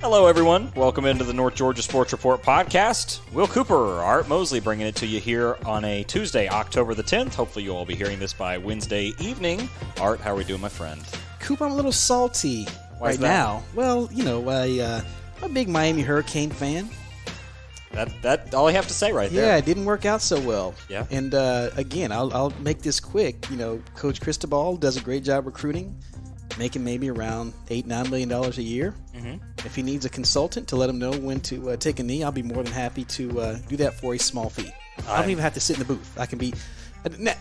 Hello, everyone. Welcome into the North Georgia Sports Report podcast. Will Cooper, Art Mosley bringing it to you here on a Tuesday, October the 10th. Hopefully you'll all be hearing this by Wednesday evening. Art, how are we doing, my friend? Coop, I'm a little salty right now. Well, I'm a big Miami Hurricane fan. That all I have to say right there. Yeah, it didn't work out so well. Yeah. And again, I'll make this quick. Coach Cristobal does a great job recruiting, making maybe around $8-9 million a year. Mm-hmm. If he needs a consultant to let him know when to take a knee, I'll be more than happy to do that for a small fee. I don't even have to sit in the booth. I can be.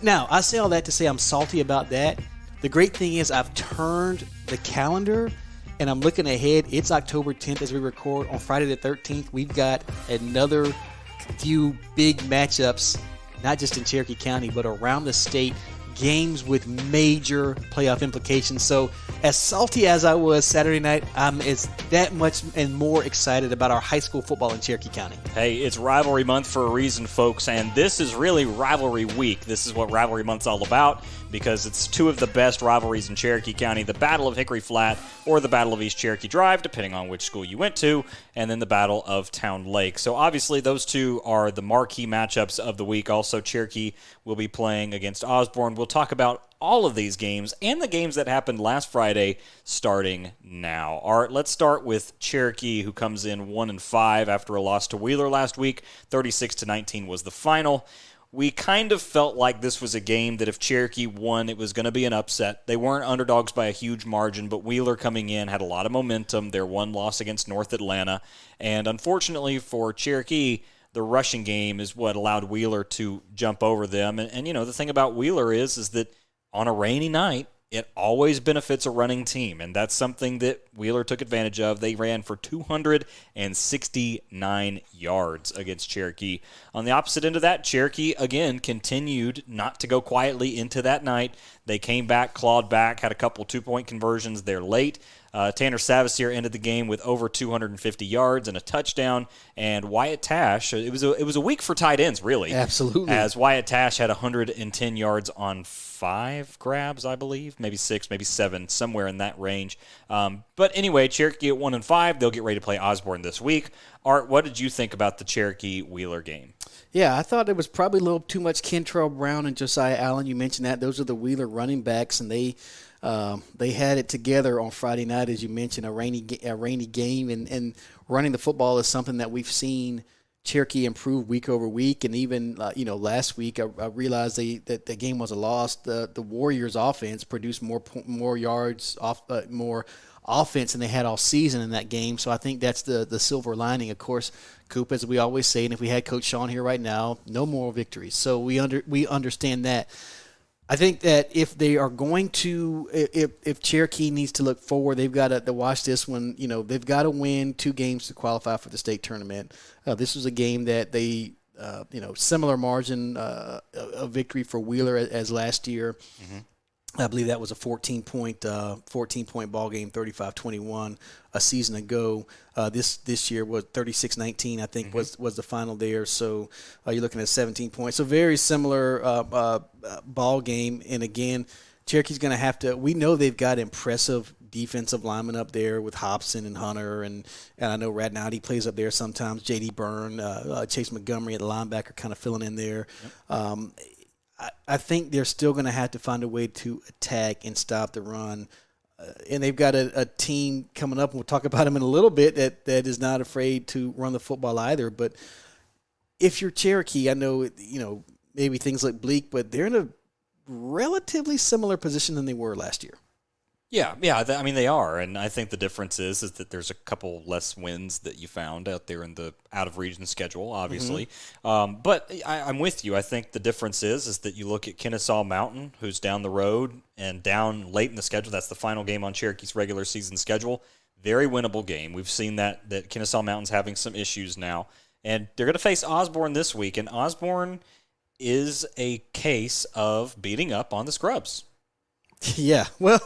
Now, I say all that to say I'm salty about that. The great thing is I've turned the calendar, and I'm looking ahead. It's October 10th as we record. On Friday the 13th, we've got another few big matchups, not just in Cherokee County, but around the state. Games with major playoff implications. So as salty as I was Saturday night, I'm as that much and more excited about our high school football in Cherokee County. Hey, it's rivalry month for a reason, folks, and this is really rivalry week. This is what rivalry month's all about, because it's two of the best rivalries in Cherokee County, the Battle of Hickory Flat or the Battle of East Cherokee Drive, depending on which school you went to, and then the Battle of Town Lake. So obviously those two are the marquee matchups of the week. Also, Cherokee will be playing against Osborne. We'll talk about all of these games and the games that happened last Friday starting now. All right, let's start with Cherokee, who comes in 1-5 after a loss to Wheeler last week. 36-19 was the final. We kind of felt like this was a game that if Cherokee won, it was going to be an upset. They weren't underdogs by a huge margin, but Wheeler coming in had a lot of momentum. Their one loss against North Atlanta. And unfortunately for Cherokee, the rushing game is what allowed Wheeler to jump over them. And the thing about Wheeler is that on a rainy night, it always benefits a running team, and that's something that Wheeler took advantage of. They ran for 269 yards against Cherokee. On the opposite end of that, Cherokee, again, continued not to go quietly into that night. They came back, clawed back, had a couple two-point conversions there late. Tanner Savasier ended the game with over 250 yards and a touchdown. And Wyatt Tash, it was a week for tight ends, really. Absolutely. As Wyatt Tash had 110 yards on 5 grabs, I believe. Maybe 6, maybe 7, somewhere in that range. But anyway, Cherokee at 1-5. They'll get ready to play Osborne this week. Art, what did you think about the Cherokee-Wheeler game? Yeah, I thought it was probably a little too much Kentrell Brown and Josiah Allen. You mentioned that. Those are the Wheeler running backs, and they had it together on Friday night, as you mentioned, a rainy game, and running the football is something that we've seen Cherokee improve week over week. And even last week, I realized that the game was a loss. The Warriors' offense produced more yards, more offense than they had all season in that game. So I think that's the silver lining. Of course, Coop, as we always say, and if we had Coach Sean here right now, no moral victories. So we understand that. I think that if they are going to, if Cherokee needs to look forward, they've got to watch this one. They've got to win 2 games to qualify for the state tournament. This was a game that they, similar margin of victory for Wheeler as last year. Mm-hmm. I believe that was a 14-point ball game, 35-21 a season ago. This year was 36-19, I think, was the final there. So you're looking at 17 points. So very similar ball game. And again, Cherokee's going to have to. We know they've got impressive defensive linemen up there with Hobson and Hunter, and I know Radnowdy plays up there sometimes. J.D. Byrne, Chase Montgomery at the linebacker, kind of filling in there. Yep. I think they're still going to have to find a way to attack and stop the run. And they've got a team coming up, and we'll talk about them in a little bit, that is not afraid to run the football either. But if you're Cherokee, I know, maybe things look bleak, but they're in a relatively similar position than they were last year. Yeah, they are, and I think the difference is that there's a couple less wins that you found out there in the out-of-region schedule, obviously. Mm-hmm. But I'm with you. I think the difference is that you look at Kennesaw Mountain, who's down the road and down late in the schedule. That's the final game on Cherokee's regular season schedule. Very winnable game. We've seen that Kennesaw Mountain's having some issues now, and they're going to face Osborne this week, and Osborne is a case of beating up on the scrubs. Yeah, well,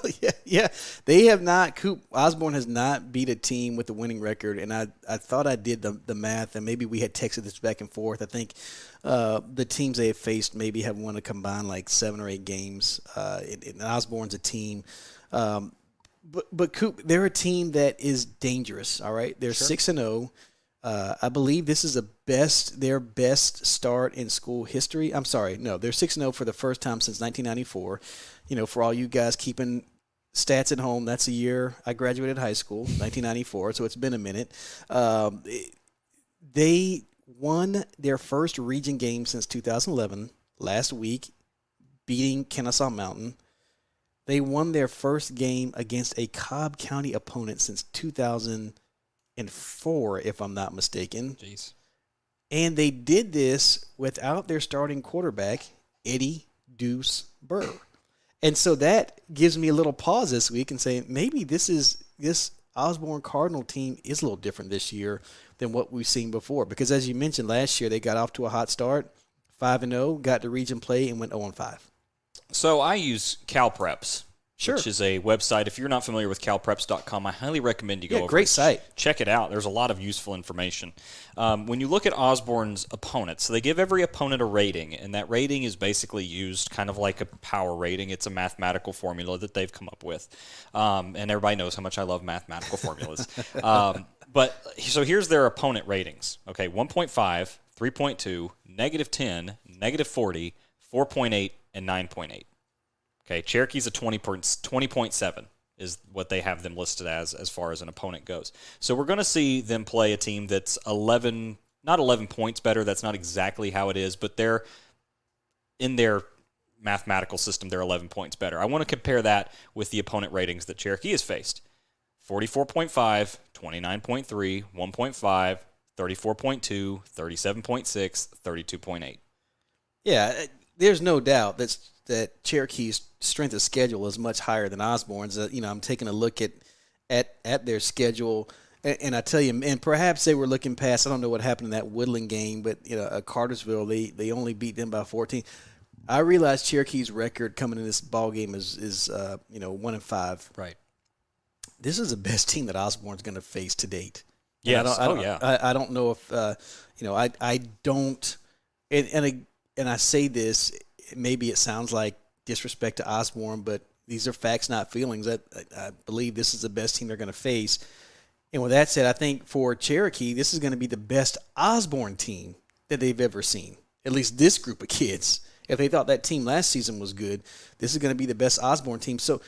yeah. They have not. Coop Osborne has not beat a team with a winning record, and I thought I did the math, and maybe we had texted this back and forth. I think the teams they have faced maybe have won a combined like 7 or 8 games. And Osborne's a team. But Coop, they're a team that is dangerous. All right, they're 6-0. I believe this is their best start in school history. I'm sorry, no, they're 6-0 for the first time since 1994. For all you guys keeping stats at home, that's the year I graduated high school, 1994. So it's been a minute. They won their first region game since 2011 last week, beating Kennesaw Mountain. They won their first game against a Cobb County opponent since 2004, if I'm not mistaken. Jeez. And they did this without their starting quarterback, Eddie Deuce Burr. And so that gives me a little pause this week and say maybe this Osborne Cardinal team is a little different this year than what we've seen before. Because as you mentioned, last year they got off to a hot start, 5-0, got to region play, and went 0-5. So I use CalPreps, Sure. which is a website. If you're not familiar with calpreps.com, I highly recommend you go over great site. Check it out. There's a lot of useful information. When you look at Osborne's opponents, so they give every opponent a rating, and that rating is basically used kind of like a power rating. It's a mathematical formula that they've come up with. And everybody knows how much I love mathematical formulas. So here's their opponent ratings. Okay, 1.5, 3.2, -10, -40, 4.8, and 9.8. Okay, Cherokee's a 20.7 is what they have them listed as far as an opponent goes. So we're going to see them play a team that's not 11 points better. That's not exactly how it is, but they're in their mathematical system, they're 11 points better. I want to compare that with the opponent ratings that Cherokee has faced. 44.5, 29.3, 1.5, 34.2, 37.6, 32.8. Yeah, there's no doubt that Cherokee's strength of schedule is much higher than Osborne's. I'm taking a look at their schedule, and I tell you, and perhaps they were looking past. I don't know what happened in that Woodland game, but Cartersville, they only beat them by 14. I realize Cherokee's record coming in this ball game is 1-5. Right. This is the best team that Osborne's going to face to date. Yes. I don't know if I don't, and I say this. Maybe it sounds like disrespect to Osborne, but these are facts, not feelings. I believe this is the best team they're going to face. And with that said, I think for Cherokee, this is going to be the best Osborne team that they've ever seen, at least this group of kids. If they thought that team last season was good, this is going to be the best Osborne team. So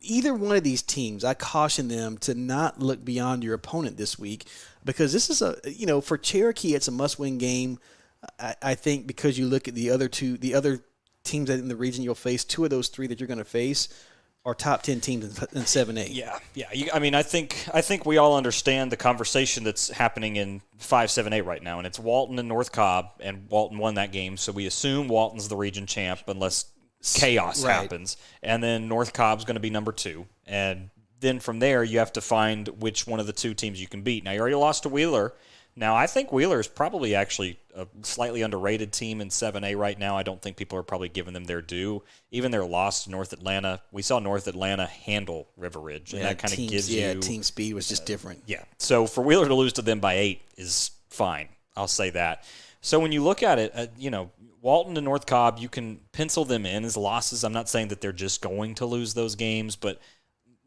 either one of these teams, I caution them to not look beyond your opponent this week, because this is for Cherokee, it's a must-win game. I think because you look at the other teams in the region you'll face, two of those three that you're going to face are top 10 teams in 7A. Yeah. I think we all understand the conversation that's happening in 5-7A right now, and it's Walton and North Cobb, and Walton won that game, so we assume Walton's the region champ unless chaos happens, and then North Cobb's going to be number 2, and then from there you have to find which one of the two teams you can beat. Now, you already lost to Wheeler. Now, I think Wheeler is probably actually a slightly underrated team in 7A right now. I don't think people are probably giving them their due. Even their loss to North Atlanta, we saw North Atlanta handle River Ridge, and that kind of gives you... Yeah, team speed was just different. Yeah, so for Wheeler to lose to them by 8 is fine. I'll say that. So when you look at it, Walton and North Cobb, you can pencil them in as losses. I'm not saying that they're just going to lose those games, but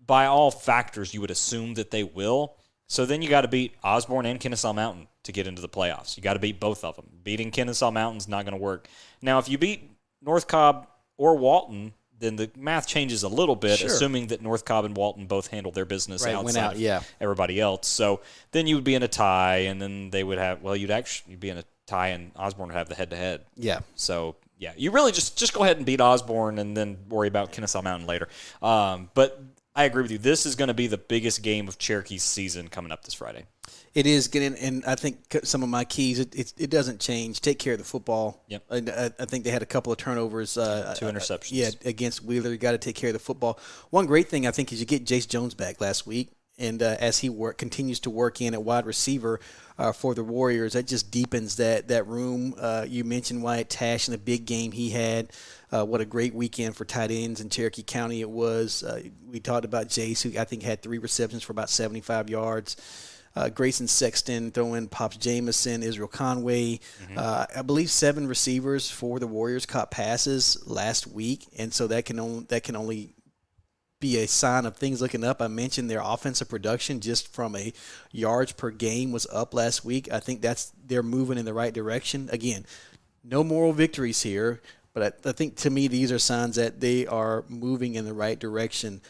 by all factors, you would assume that they will. So then you got to beat Osborne and Kennesaw Mountain to get into the playoffs. You got to beat both of them. Beating Kennesaw Mountain's not going to work. Now, if you beat North Cobb or Walton, then the math changes a little bit, assuming that North Cobb and Walton both handle their business outside of everybody else. So then you would be in a tie, and then they would have, you'd be in a tie, and Osborne would have the head-to-head. Yeah. So, yeah, you really just go ahead and beat Osborne and then worry about Kennesaw Mountain later. But I agree with you. This is going to be the biggest game of Cherokee's season coming up this Friday. It is getting, and I think some of my keys, it doesn't change. Take care of the football. Yep. I think they had a couple of turnovers. 2 interceptions. Against Wheeler. You got to take care of the football. One great thing, I think, is you get Jace Jones back last week, and as he continues to work in at wide receiver for the Warriors, that just deepens that room. You mentioned Wyatt Tash and the big game he had. What a great weekend for tight ends in Cherokee County it was. We talked about Jace, who I think had 3 receptions for about 75 yards. Grayson Sexton throwing Pops Jamison, Israel Conway. I believe 7 receivers for the Warriors caught passes last week, and so that can only be a sign of things looking up. I mentioned their offensive production just from a yards per game was up last week. I think they're moving in the right direction. Again, no moral victories here, but I think to me these are signs that they are moving in the right direction.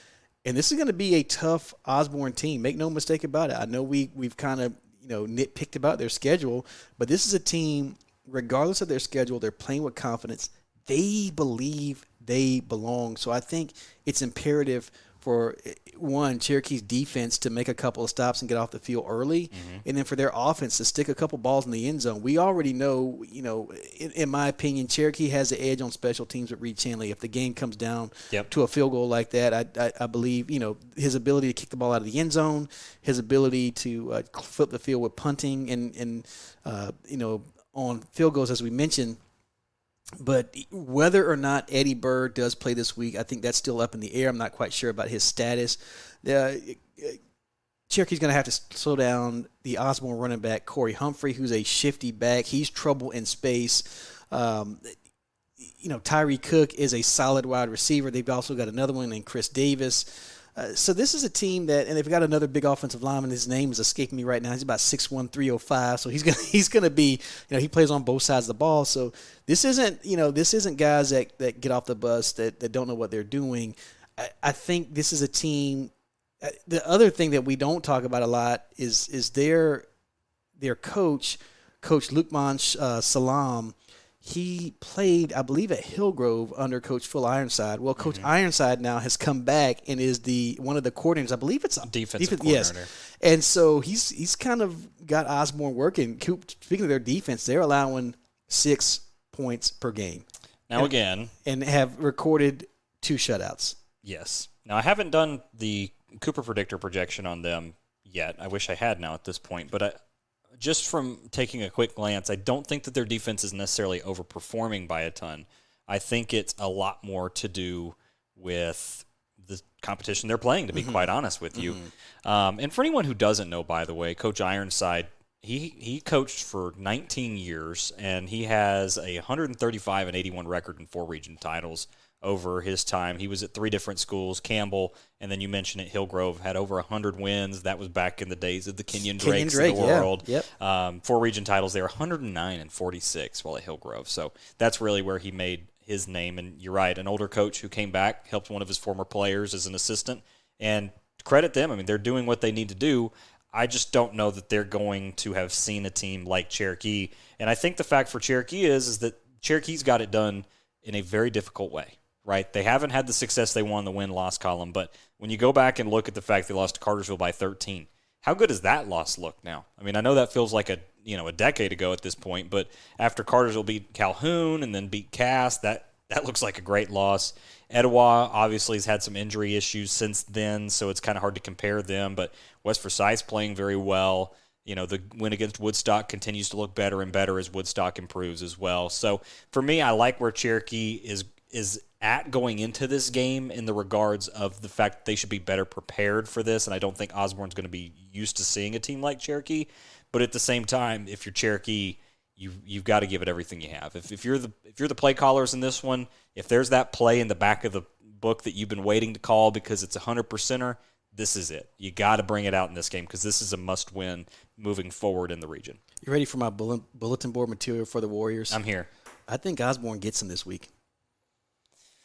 And this is going to be a tough Osborne team. Make no mistake about it. I know we've kind of nitpicked about their schedule, but this is a team, regardless of their schedule, they're playing with confidence. They believe they belong. So I think it's imperative for, one, Cherokee's defense to make a couple of stops and get off the field early, and then for their offense to stick a couple balls in the end zone. We already know, in my opinion, Cherokee has the edge on special teams with Reed Chanley. If the game comes down to a field goal like that, I believe, his ability to kick the ball out of the end zone, his ability to flip the field with punting and on field goals, as we mentioned. But whether or not Eddie Bird does play this week, I think that's still up in the air. I'm not quite sure about his status. Cherokee's going to have to slow down the Osborne running back, Corey Humphrey, who's a shifty back. He's trouble in space. Tyree Cook is a solid wide receiver. They've also got another one named Chris Davis. So this is a team that, and they've got another big offensive lineman. His name is escaping me right now. He's about 6'1", 305. So he's gonna be, he plays on both sides of the ball. So this isn't guys that get off the bus that don't know what they're doing. I think this is a team. The other thing that we don't talk about a lot is their coach, Coach Lukman Salam. He played, I believe, at Hillgrove under Coach Phil Ironside. Well, Coach Ironside now has come back and is one of the coordinators. I believe it's defensive coordinator. Yes. And so he's kind of got Osborne working. Speaking of their defense, they're allowing 6 points per game. Now, again. And have recorded 2 shutouts. Yes. Now, I haven't done the Cooper Predictor projection on them yet. I wish I had now at this point. But just from taking a quick glance, I don't think that their defense is necessarily overperforming by a ton. I think it's a lot more to do with the competition they're playing, to be quite honest with you. And for anyone who doesn't know, by the way, Coach Ironside, he coached for 19 years, and he has a 135-81 record in 4 region titles over his time. He was at 3 different schools, Campbell, and then you mentioned it, Hillgrove, had over 100 wins. That was back in the days of the Kenyon Drakes of the world. Yeah. Yep. 4 region titles, they were 109-46 while at Hillgrove. So that's really where he made his name. And you're right, an older coach who came back, helped one of his former players as an assistant, and credit them. I mean, they're doing what they need to do. I just don't know that they're going to have seen a team like Cherokee. And I think the fact for Cherokee is that Cherokee's got it done in a very difficult way. Right, they haven't had the success they won in the win-loss column, but when you go back and look at the fact they lost to Cartersville by 13, how good does that loss look now? I mean, I know that feels like a decade ago at this point, but after Cartersville beat Calhoun and then beat Cass, that looks like a great loss. Etowah obviously has had some injury issues since then, so it's kind of hard to compare them, but West Forsyth's playing very well. The win against Woodstock continues to look better and better as Woodstock improves as well. So for me, I like where Cherokee is at going into this game in the regards of the fact that they should be better prepared for this, and I don't think Osborne's going to be used to seeing a team like Cherokee. But at the same time, if you're Cherokee, you've got to give it everything you have. If you're the play callers in this one, if there's that play in the back of the book that you've been waiting to call because it's 100%er, this is it. You got to bring it out in this game because this is a must-win moving forward in the region. You ready for my bulletin board material for the Warriors? I'm here. I think Osborne gets them this week.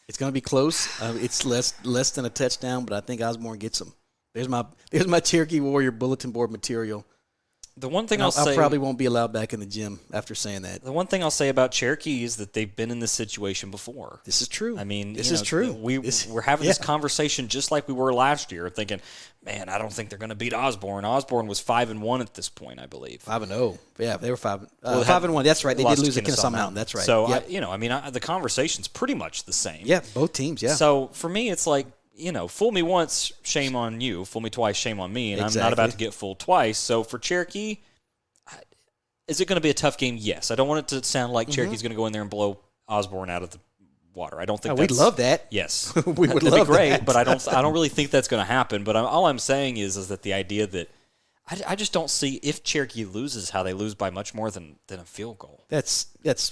It's going to be close. It's less than a touchdown, but I think Osborne gets them. There's my Cherokee Warrior bulletin board material. The one thing I'll say, I probably won't be allowed back in the gym after saying that. The one thing I'll say about Cherokee is that they've been in this situation before. This is true. I mean, this is true. We're having this conversation just like we were last year, thinking, man, I don't think they're going to beat Osborne. Osborne was 5-1 at this point, I believe. 5-0. Yeah, they were 5-1. That's right. They did lose to Kennesaw Mountain. That's right. So the conversation's pretty much the same. Yeah, both teams. Yeah. So for me, it's like, fool me once, shame on you. Fool me twice, shame on me. And exactly. I'm not about to get fooled twice. So for Cherokee, is it going to be a tough game? Yes. I don't want it to sound like Cherokee's going to go in there and blow Osborne out of the water. I don't think we'd love that. Yes. We would love That'd be great, that. But I don't really think that's going to happen. But all I'm saying is that the idea that I just don't see if Cherokee loses how they lose by much more than a field goal. That's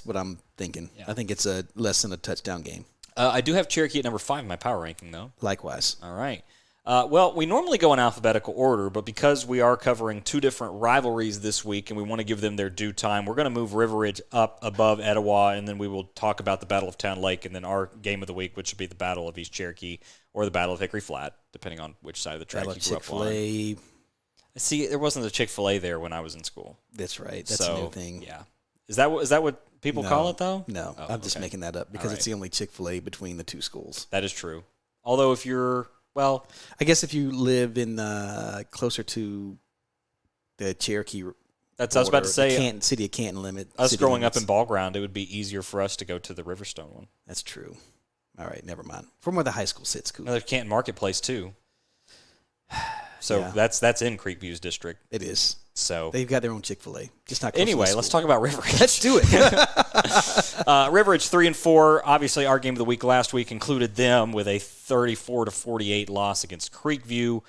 what I'm thinking. Yeah. I think it's a less than a touchdown game. I do have Cherokee at number 5 in my power ranking, though. Likewise. All right. Well, we normally go in alphabetical order, but because we are covering 2 different rivalries this week and we want to give them their due time, we're going to move River Ridge up above Etowah, and then we will talk about the Battle of Town Lake and then our game of the week, which would be the Battle of East Cherokee or the Battle of Hickory Flat, depending on which side of the track you grew up on. Chick-fil-A. See, there wasn't a Chick-fil-A there when I was in school. That's right. That's a new thing. Yeah. Is that what people call it, though? No, I'm just making that up because it's the only Chick-fil-A between the 2 schools. That is true. Although if you're, well, I guess if you live in closer to the Cherokee that's, I was about to say, city of Canton limit. Us growing up in Ball Ground, it would be easier for us to go to the Riverstone one. That's true. All right, never mind. From where the high school sits, cool. Well, there's Canton Marketplace, too. So that's in Creekview's district. It is. So they've got their own Chick-fil-A. Just not. Anyway, let's talk about River Ridge. Let's do it. River Ridge 3-4. Obviously, our game of the week last week included them with a 34-48 loss against Creekview.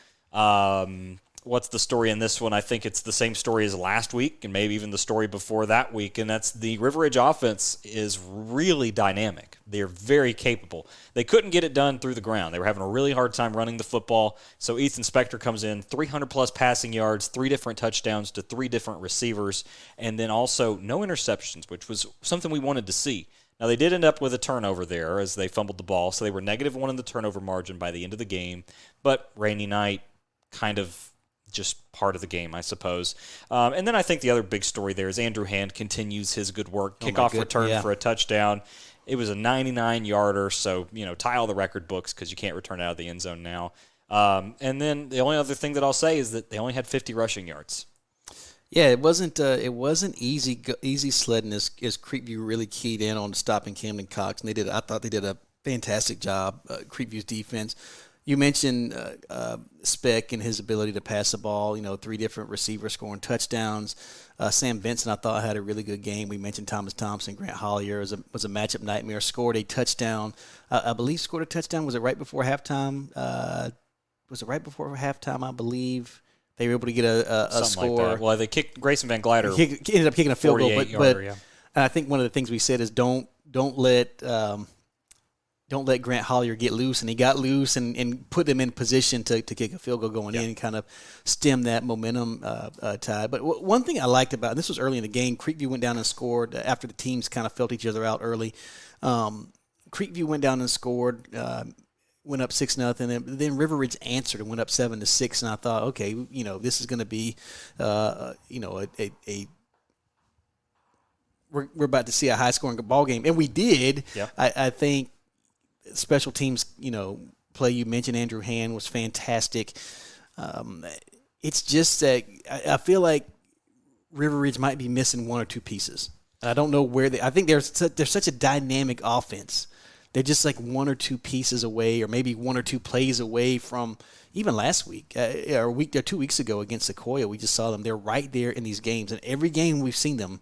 What's the story in this one? I think it's the same story as last week and maybe even the story before that week, and that's the River Ridge offense is really dynamic. They're very capable. They couldn't get it done through the ground. They were having a really hard time running the football, so Ethan Spector comes in, 300-plus passing yards, 3 different touchdowns to 3 different receivers, and then also no interceptions, which was something we wanted to see. Now, they did end up with a turnover there as they fumbled the ball, so they were -1 in the turnover margin by the end of the game, but rainy night kind of just part of the game, I suppose. And then I think the other big story there is Andrew Hand continues his good work. Kickoff return for a touchdown. It was a 99-yarder, so, tie all the record books because you can't return out of the end zone now. And then the only other thing that I'll say is that they only had 50 rushing yards. Yeah, it wasn't easy sledding as Creekview really keyed in on stopping Camden Cox, and I thought they did a fantastic job, Creekview's defense. You mentioned Speck and his ability to pass the ball, 3 different receivers scoring touchdowns. Sam Benson, I thought, had a really good game. We mentioned Thomas Thompson. Grant Hollier was a matchup nightmare, scored a touchdown. I believe scored a touchdown. Was it right before halftime? I believe they were able to get a score. Like that. Well, they kicked Grayson Van Glider. Ended up kicking a field goal. But yeah. I think one of the things we said is don't let Grant Hollier get loose, and he got loose and put them in position to kick a field goal going in and kind of stem that momentum tide. But one thing I liked about, and this was early in the game, Creekview went down and scored after the teams kind of felt each other out early. Creekview went down and scored, went up 6-0, and then River Ridge answered and went up 7-6. And I thought, okay, this is going to be, we're about to see a high scoring ball game, and we did. Yeah. I think. Special teams, play you mentioned Andrew Hand was fantastic. It's just that I feel like River Ridge might be missing 1 or 2 pieces. I don't know where I think they're such a dynamic offense. They're just like 1 or 2 pieces away, or maybe 1 or 2 plays away from even last week or 2 weeks ago against Sequoyah. We just saw them. They're right there in these games, and every game we've seen them.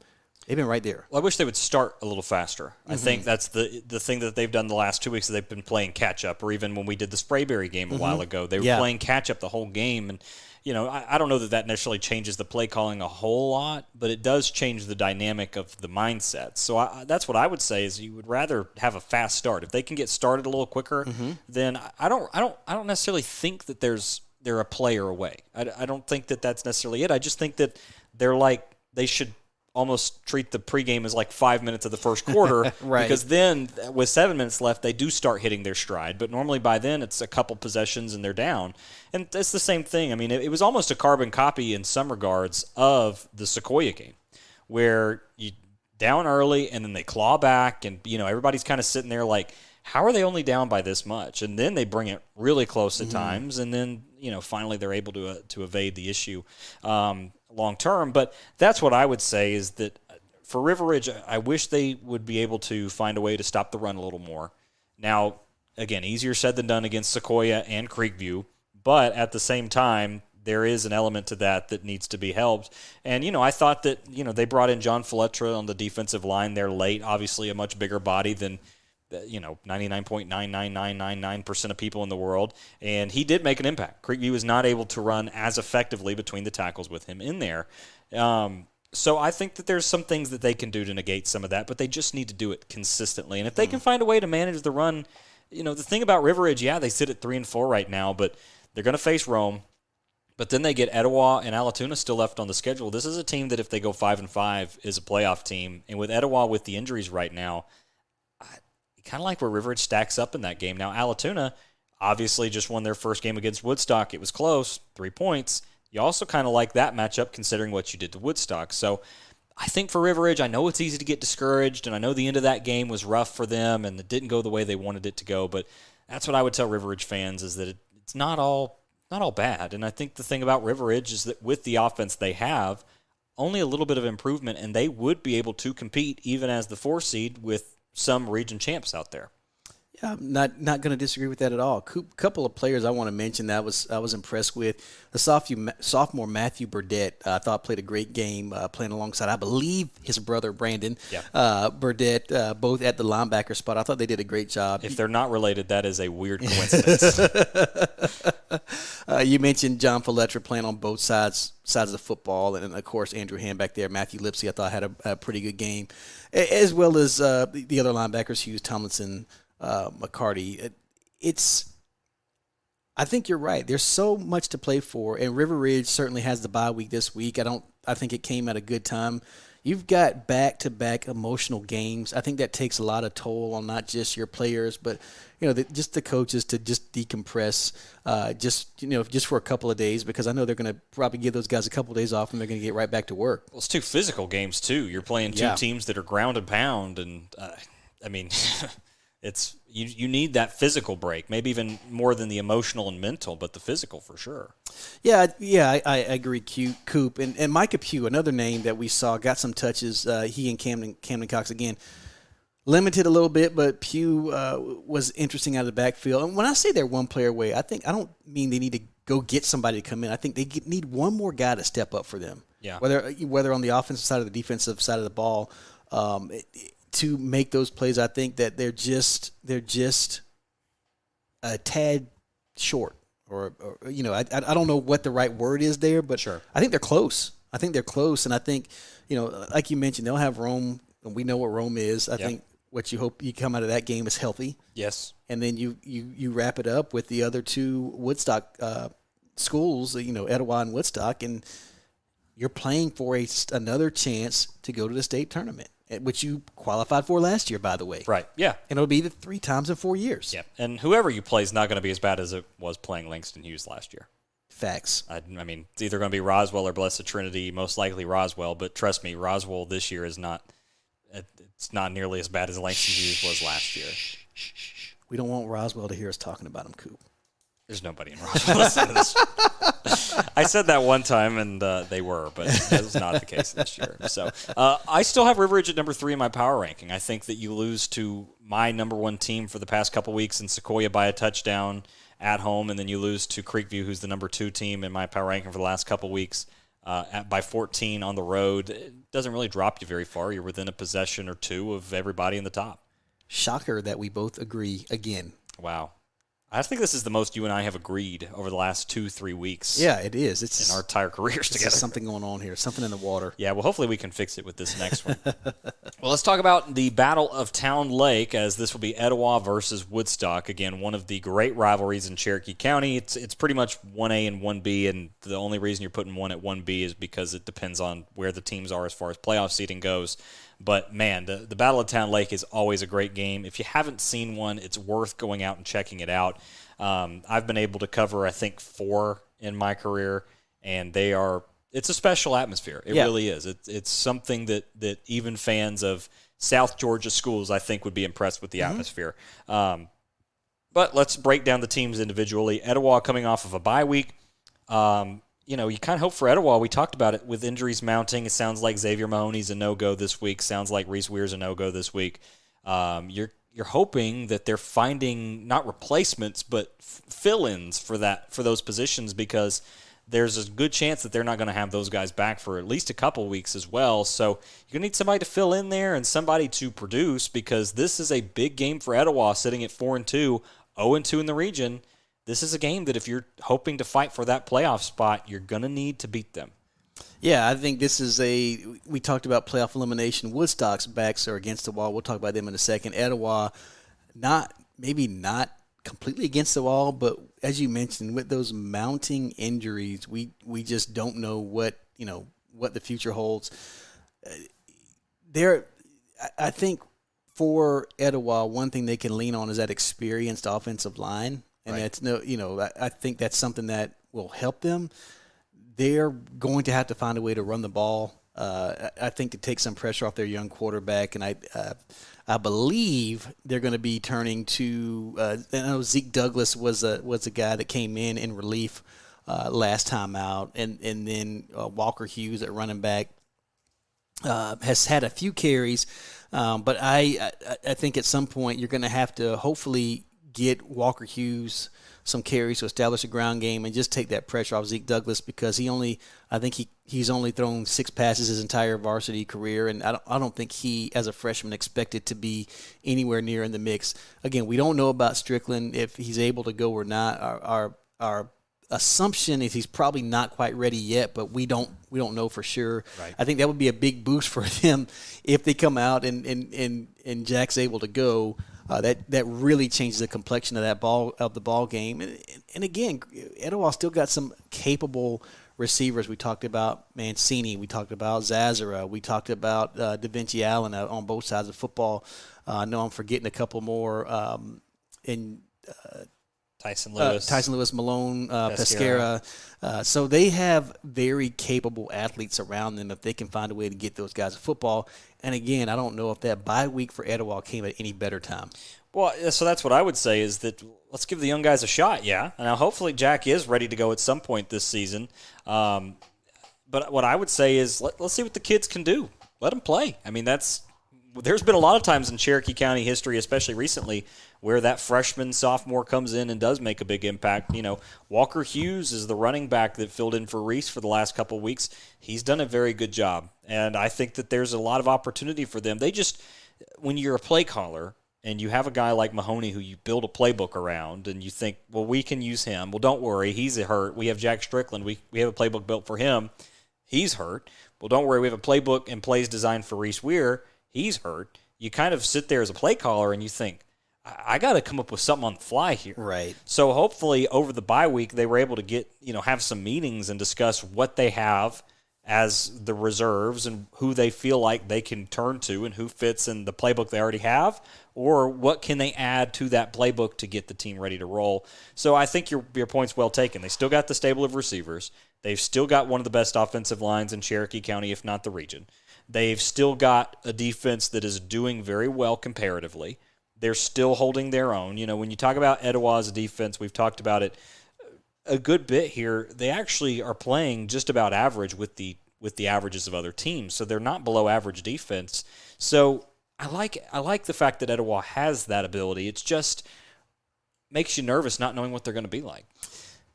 They've been right there. Well, I wish they would start a little faster. I think that's the thing that they've done the last 2 weeks. They've been playing catch-up, or even when we did the Sprayberry game a while ago, they were playing catch-up the whole game. And, I don't know that necessarily changes the play calling a whole lot, but it does change the dynamic of the mindset. So that's what I would say is you would rather have a fast start. If they can get started a little quicker, then I don't necessarily think that they're a player away. I don't think that that's necessarily it. I just think that they should almost treat the pregame as like 5 minutes of the first quarter, right? Because then with 7 minutes left, they do start hitting their stride. But normally by then it's a couple possessions and they're down. And it's the same thing. I mean, it was almost a carbon copy in some regards of the Sequoyah game, where you down early and then they claw back, and everybody's kind of sitting there like, how are they only down by this much? And then they bring it really close at times, and then finally they're able to evade the issue long term. But that's what I would say is that for River Ridge, I wish they would be able to find a way to stop the run a little more. Now, again, easier said than done against Sequoyah and Creekview, but at the same time, there is an element to that needs to be helped. And, I thought that, they brought in John Fletcher on the defensive line there late, obviously a much bigger body than 99.99999% of people in the world, and he did make an impact. Creekview was not able to run as effectively between the tackles with him in there. So I think that there's some things that they can do to negate some of that, but they just need to do it consistently. And if they can find a way to manage the run, the thing about River Ridge, they sit at 3-4 right now, but they're going to face Rome. But then they get Etowah and Allatoona still left on the schedule. This is a team that if they go 5-5 is a playoff team. And with Etowah with the injuries right now, kind of like where River Ridge stacks up in that game. Now Allatoona obviously just won their first game against Woodstock. It was close, 3 points. You also kind of like that matchup considering what you did to Woodstock. So I think for River Ridge, I know it's easy to get discouraged, and I know the end of that game was rough for them, and it didn't go the way they wanted it to go. But that's what I would tell River Ridge fans is that it's not all bad. And I think the thing about River Ridge is that with the offense they have, only a little bit of improvement, and they would be able to compete even as the 4 seed with some region champs out there. Yeah, I'm not going to disagree with that at all. Couple of players I want to mention that I was impressed with. The sophomore Matthew Burdett, I thought played a great game playing alongside, I believe, his brother Brandon Burdett, both at the linebacker spot. I thought they did a great job. If they're not related, that is a weird coincidence. You mentioned John Fletcher playing on both sides of the football, and of course Andrew Hand back there. Matthew Lipsy, I thought had a pretty good game, as well as the other linebackers, Hughes Tomlinson, McCarty. I think you're right. There's so much to play for, and River Ridge certainly has the bye week this week. I think it came at a good time. You've got back-to-back emotional games. I think that takes a lot of toll on not just your players, but just the coaches to just decompress, just for a couple of days, because I know they're going to probably give those guys a couple of days off and they're going to get right back to work. Well, it's 2 physical games too. You're playing two teams that are ground and pound, and it's you need that physical break, maybe even more than the emotional and mental, but the physical for sure. Yeah, I agree, Coop. And Micah Pugh, another name that we saw, got some touches. He and Camden Cox, again, limited a little bit, but Pugh was interesting out of the backfield. And when I say they're one player away, I don't mean they need to go get somebody to come in. I think they need one more guy to step up for them. Yeah. Whether on the offensive side or the defensive side of the ball, to make those plays. I think that they're just a tad short, or I don't know what the right word is there, but sure. I think they're close. And I think, like you mentioned, they'll have Rome, and we know what Rome is. I think what you hope you come out of that game is healthy. Yes. And then you wrap it up with the other 2 Woodstock schools, Etowah and Woodstock, and you're playing for another chance to go to the state tournament, which you qualified for last year, by the way. Right, yeah. And it'll be the 3 times in 4 years. Yeah, and whoever you play is not going to be as bad as it was playing Langston Hughes last year. Facts. I mean, it's either going to be Roswell or Blessed Trinity, most likely Roswell, but trust me, Roswell this year is not nearly as bad as Langston Hughes was last year. We don't want Roswell to hear us talking about him, Coop. There's nobody in Roswell listening to this. I said that one time, and they were, but that was not the case this year. So I still have River Ridge at number 3 in my power ranking. I think that you lose to my number 1 team for the past couple weeks in Sequoyah by a touchdown at home, and then you lose to Creekview, who's the number 2 team in my power ranking for the last couple weeks, by 14 on the road. It doesn't really drop you very far. You're within a possession or 2 of everybody in the top. Shocker that we both agree again. Wow. I think this is the most you and I have agreed over the last 2-3 weeks. Yeah, it is. It's in our entire careers together. There's something going on here, something in the water. Yeah, well, hopefully we can fix it with this next one. Well, let's talk about the Battle of Town Lake, as this will be Etowah versus Woodstock. Again, one of the great rivalries in Cherokee County. It's pretty much 1A and 1B, and the only reason you're putting one at 1B is because it depends on where the teams are as far as playoff seeding goes. But, man, the Battle of Town Lake is always a great game. If you haven't seen one, it's worth going out and checking it out. I've been able to cover, I think, 4 in my career, and it's a special atmosphere. It really is. It's something that even fans of South Georgia schools, I think, would be impressed with the atmosphere. But let's break down the teams individually. Etowah coming off of a bye week. You kind of hope for Etowah. We talked about it with injuries mounting. It sounds like Xavier Mahoney's a no-go this week. Sounds like Reese Weir's a no-go this week. You're hoping that they're finding not replacements but fill-ins for those positions, because there's a good chance that they're not going to have those guys back for at least a couple weeks as well. So you're going to need somebody to fill in there and somebody to produce, because this is a big game for Etowah, sitting at 4-2, 0-2 in the region. This is a game that if you're hoping to fight for that playoff spot, you're going to need to beat them. Yeah, I think this is we talked about playoff elimination. Woodstock's backs are against the wall. We'll talk about them in a second. Etowah, maybe not completely against the wall, but as you mentioned, with those mounting injuries, we just don't know what the future holds. I think for Etowah, one thing they can lean on is that experienced offensive line, and that's I think that's something that will help them. They're going to have to find a way to run the ball. I think to take some pressure off their young quarterback, and I believe they're going to be turning to. I know Zeke Douglas was a guy that came in relief last time out, and then Walker Hughes at running back has had a few carries, but I think at some point you're going to have to hopefully get Walker Hughes some carries to establish a ground game and just take that pressure off Zeke Douglas, because I think he's only thrown 6 passes his entire varsity career, and I don't think he, as a freshman, expected to be anywhere near in the mix. Again, we don't know about Strickland, if he's able to go or not. Our assumption is he's probably not quite ready yet, but we don't know for sure. Right. I think that would be a big boost for them if they come out and Jack's able to go. That really changes the complexion of the ball game. And again, Etowah still got some capable receivers. We talked about Mancini. We talked about Zazara. We talked about DaVinci Allen on both sides of football. I know I'm forgetting a couple more. Tyson Lewis, Malone, Pesquera. So they have very capable athletes around them if they can find a way to get those guys football. And again, I don't know if that bye week for Etowah came at any better time. Well, so that's what I would say, is that let's give the young guys a shot, yeah. Now, hopefully Jack is ready to go at some point this season. But what I would say is let's see what the kids can do. Let them play. I mean, there's been a lot of times in Cherokee County history, especially recently, where that freshman, sophomore comes in and does make a big impact. Walker Hughes is the running back that filled in for Reese for the last couple of weeks. He's done a very good job, and I think that there's a lot of opportunity for them. When you're a play caller and you have a guy like Mahoney who you build a playbook around and you think, well, we can use him. Well, don't worry, he's hurt. We have Jack Strickland. We have a playbook built for him. He's hurt. Well, don't worry, we have a playbook and plays designed for Reese Weir. He's hurt. You kind of sit there as a play caller and you think, I got to come up with something on the fly here. Right. So hopefully over the bye week they were able to have some meetings and discuss what they have as the reserves and who they feel like they can turn to and who fits in the playbook they already have, or what can they add to that playbook to get the team ready to roll. So I think your point's well taken. They still got the stable of receivers. They've still got one of the best offensive lines in Cherokee County, if not the region. They've still got a defense that is doing very well comparatively. They're still holding their own. When you talk about Etowah's defense, we've talked about it a good bit here. They actually are playing just about average with the averages of other teams, so they're not below average defense. So I like the fact that Etowah has that ability. It's just makes you nervous not knowing what they're going to be like.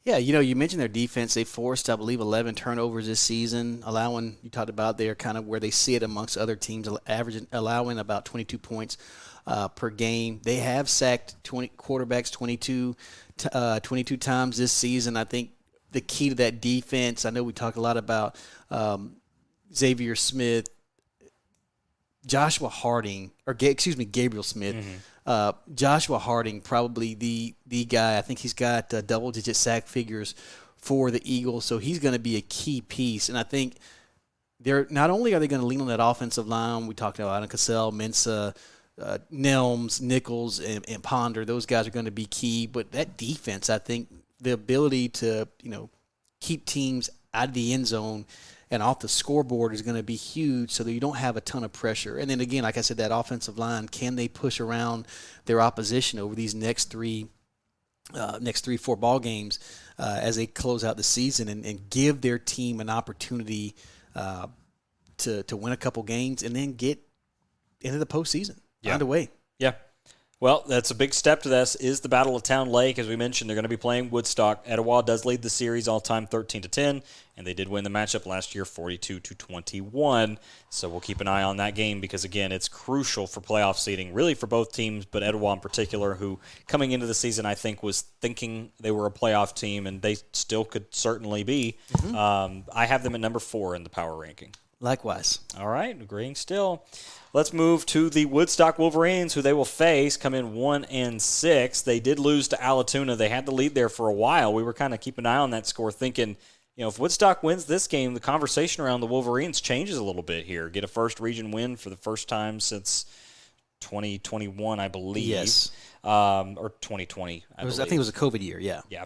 Yeah, you mentioned their defense. They forced, I believe, 11 turnovers this season, you talked about they're kind of where they sit amongst other teams, allowing about 22 points per game. They have sacked quarterbacks 22 times this season. I think the key to that defense, I know we talk a lot about Xavier Smith, Joshua Harding, Gabriel Smith. Mm-hmm. Joshua Harding, probably the guy. I think he's got double-digit sack figures for the Eagles, so he's going to be a key piece. And I think not only are they going to lean on that offensive line, we talked about Adam Cassell, Mensa, Nelms, Nichols, and Ponder. Those guys are going to be key. But that defense, I think the ability to keep teams out of the end zone and off the scoreboard is going to be huge, so that you don't have a ton of pressure. And then again, like I said, that offensive line, can they push around their opposition over these next 3-4 ball games as they close out the season and give their team an opportunity to win a couple games and then get into the postseason? Yeah. Find a way. Yeah. Well, that's a big step to this is the Battle of Town Lake. As we mentioned, they're going to be playing Woodstock. Etowah does lead the series all-time 13-10, and they did win the matchup last year 42-21. So we'll keep an eye on that game because, again, it's crucial for playoff seeding, really for both teams, but Etowah in particular, who coming into the season I think was thinking they were a playoff team, and they still could certainly be. I have them at number 4 in the power ranking. Likewise. All right, agreeing still. Let's move to the Woodstock Wolverines, who they will face, come in 1-6. They did lose to Allatoona. They had the lead there for a while. We were kind of keeping an eye on that score, thinking, if Woodstock wins this game, the conversation around the Wolverines changes a little bit here. Get a first region win for the first time since 2021, I believe. Yes. Or 2020, I think it was a COVID year, yeah. Yeah.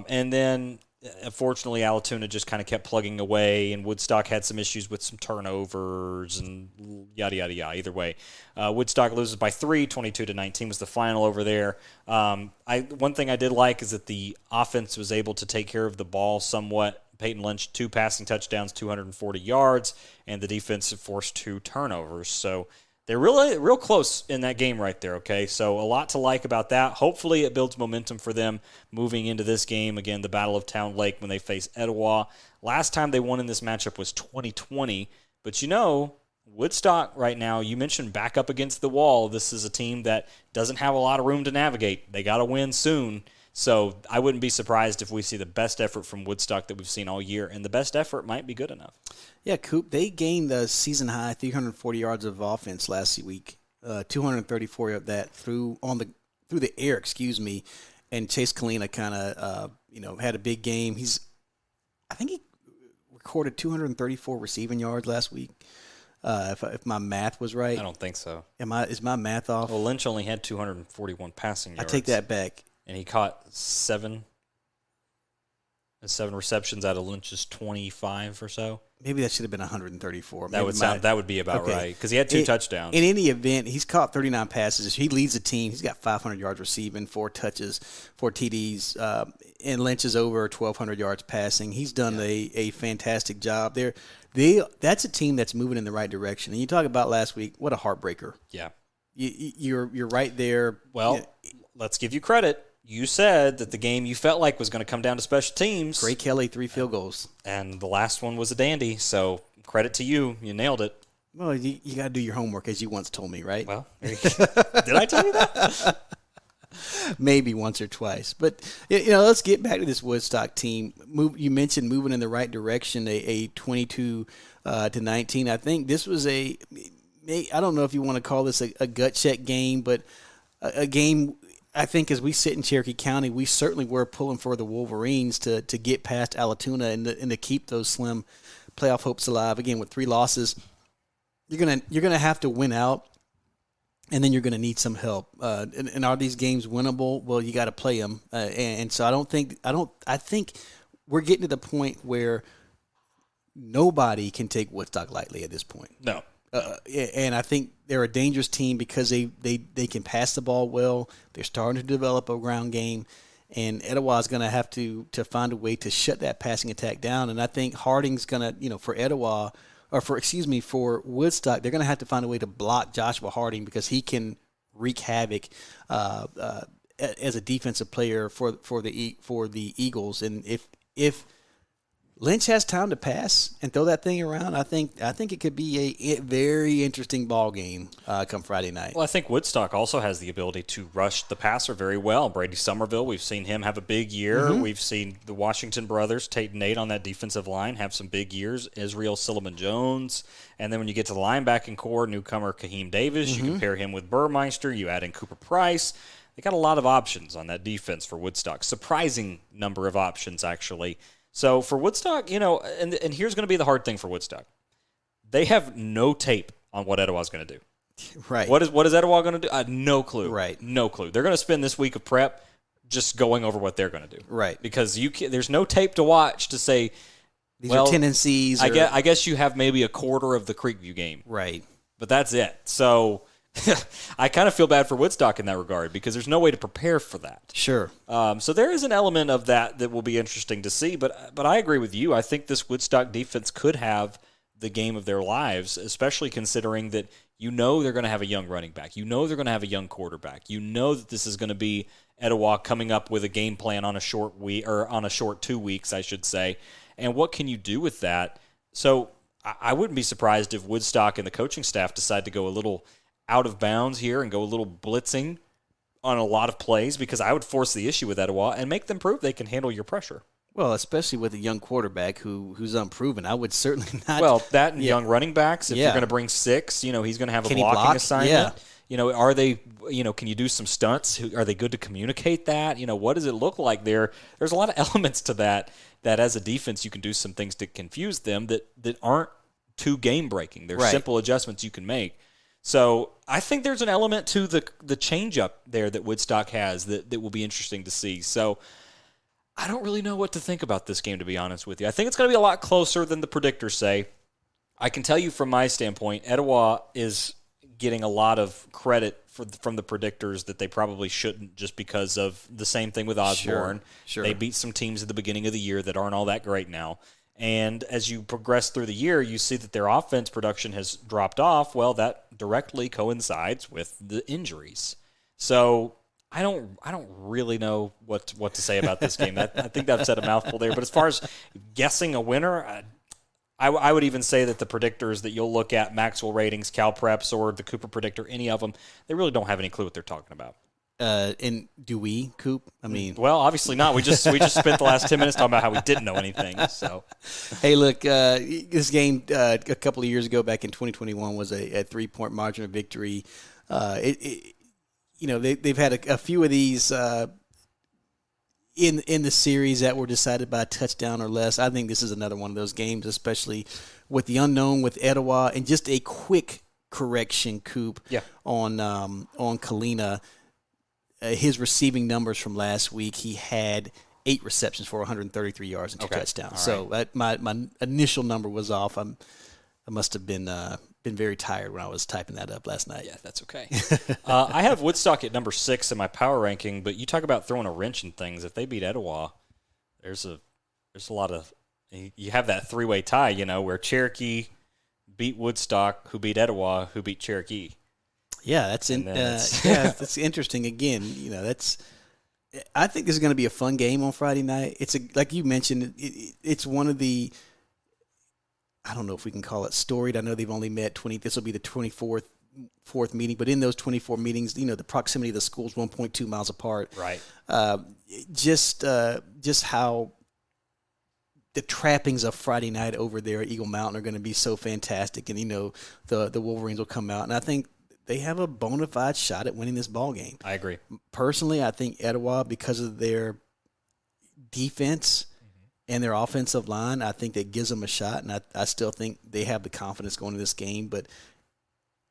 And then, unfortunately, Allatoona just kind of kept plugging away, and Woodstock had some issues with some turnovers and yada, yada, yada. Either way, Woodstock loses by 3, 22-19 was the final over there. One thing I did like is that the offense was able to take care of the ball somewhat. Peyton Lynch, 2 passing touchdowns, 240 yards, and the defense forced 2 turnovers. So they're really real close in that game right there, okay? So a lot to like about that. Hopefully it builds momentum for them moving into this game. Again, the Battle of Town Lake when they face Etowah. Last time they won in this matchup was 2020. But Woodstock right now, you mentioned back up against the wall. This is a team that doesn't have a lot of room to navigate. They got to win soon. So I wouldn't be surprised if we see the best effort from Woodstock that we've seen all year, and the best effort might be good enough. Yeah, Coop, they gained the season-high 340 yards of offense last week, 234 of that through the air, and Chase Kalina kind of had a big game. I think he recorded 234 receiving yards last week. If my math was right. I don't think so. Is my math off? Well, Lynch only had 241 passing yards. I take that back. And he caught 7 receptions out of Lynch's 25 or so. Maybe that should have been 134. That would be about right because he had 2 touchdowns. In any event, he's caught 39 passes. He leads the team. He's got 500 yards receiving, 4 touches, 4 TDs, and Lynch is over 1,200 yards passing. He's done a fantastic job there. That's a team that's moving in the right direction. And you talk about last week, what a heartbreaker. Yeah, you're right there. Well, let's give you credit. You said that the game you felt like was going to come down to special teams. Gray Kelly, 3 field goals. And the last one was a dandy, so credit to you. You nailed it. Well, you got to do your homework, as you once told me, right? Well, did I tell you that? Maybe once or twice. But, let's get back to this Woodstock team. You mentioned moving in the right direction, a 22-19. I think this was I don't know if you want to call this a gut check game, but a game – I think as we sit in Cherokee County, we certainly were pulling for the Wolverines to get past Allatoona and to keep those slim playoff hopes alive. Again, with 3 losses, you're gonna have to win out, and then you're gonna need some help. And are these games winnable? Well, you got to play them. And so I think we're getting to the point where nobody can take Woodstock lightly at this point. No. And I think they're a dangerous team because they can pass the ball well. They're starting to develop a ground game, and Etowah is going to have to find a way to shut that passing attack down. And I think Harding's going to, for Etowah, for Woodstock, they're going to have to find a way to block Joshua Harding because he can wreak havoc as a defensive player for the Eagles. And if Lynch has time to pass and throw that thing around, I think it could be a very interesting ball game come Friday night. Well, I think Woodstock also has the ability to rush the passer very well. Brady Somerville, we've seen him have a big year. Mm-hmm. We've seen the Washington brothers, Tate and Nate on that defensive line, have some big years. Israel Silliman-Jones. And then when you get to the linebacking core, newcomer Kaheem Davis, mm-hmm. You can pair him with Burmeister. You add in Cooper Price. They got a lot of options on that defense for Woodstock. Surprising number of options, actually. So for Woodstock, and here's going to be the hard thing for Woodstock. They have no tape on what Etowah's going to do. Right. What is Etowah going to do? No clue. Right. No clue. They're going to spend this week of prep just going over what they're going to do. Right. Because there's no tape to watch to say, these are tendencies. I guess you have maybe a quarter of the Creekview game. Right. But that's it. So I kind of feel bad for Woodstock in that regard because there's no way to prepare for that. Sure. So there is an element of that will be interesting to see. But I agree with you. I think this Woodstock defense could have the game of their lives, especially considering that You know they're going to have a young running back. You know they're going to have a young quarterback. You know that this is going to be Etowah coming up with a game plan on a short week, or on a short 2 weeks, I should say. And what can you do with that? So I wouldn't be surprised if Woodstock and the coaching staff decide to go a little out of bounds here and go a little blitzing on a lot of plays, because I would force the issue with Etowah and make them prove they can handle your pressure. Well, especially with a young quarterback who's unproven. I would certainly not. Well, that and young running backs, if you're going to bring 6, he's going to have a blocking assignment. Yeah. Are they, can you do some stunts? Are they good to communicate that? What does it look like there? There's a lot of elements to that as a defense you can do some things to confuse them that aren't too game-breaking. There's simple adjustments you can make. So I think there's an element to the change-up there that Woodstock has that will be interesting to see. So I don't really know what to think about this game, to be honest with you. I think it's going to be a lot closer than the predictors say. I can tell you from my standpoint, Etowah is getting a lot of credit from the predictors that they probably shouldn't, just because of the same thing with Osborne. Sure. They beat some teams at the beginning of the year that aren't all that great now. And as you progress through the year, you see that their offense production has dropped off. Well, that directly coincides with the injuries. So I don't really know what to say about this game. I think I've said a mouthful there. But as far as guessing a winner, I would even say that the predictors that you'll look at, Maxwell Ratings, Cal Preps, or the Cooper Predictor, any of them, they really don't have any clue what they're talking about. And do we, Coop? I mean, well, obviously not. We just spent the last 10 minutes talking about how we didn't know anything. So, hey, look, this game a couple of years ago, back in 2021, was a 3-point margin of victory. They've had a few of these in the series that were decided by a touchdown or less. I think this is another one of those games, especially with the unknown with Etowah. And just a quick correction, Coop, on Kalina. His receiving numbers from last week, he had 8 receptions for 133 yards and 2 touchdowns. All right. So my initial number was off. I must have been very tired when I was typing that up last night. Yeah, that's okay. I have Woodstock at number 6 in my power ranking, but you talk about throwing a wrench in things. If they beat Etowah, there's a lot of – you have that 3-way tie, where Cherokee beat Woodstock, who beat Etowah, who beat Cherokee. Yeah, that's that's interesting. Again, I think this is going to be a fun game on Friday night. It's like you mentioned, it's one of the, I don't know if we can call it storied. I know they've only met 20. This will be the 24th meeting, but in those 24 meetings, the proximity of the schools 1.2 miles apart. Right. Just how the trappings of Friday night over there at Eagle Mountain are going to be so fantastic, and the Wolverines will come out, and I think they have a bona fide shot at winning this ball game. I agree. Personally, I think Etowah, because of their defense and their offensive line, I think that gives them a shot, and I still think they have the confidence going into this game. But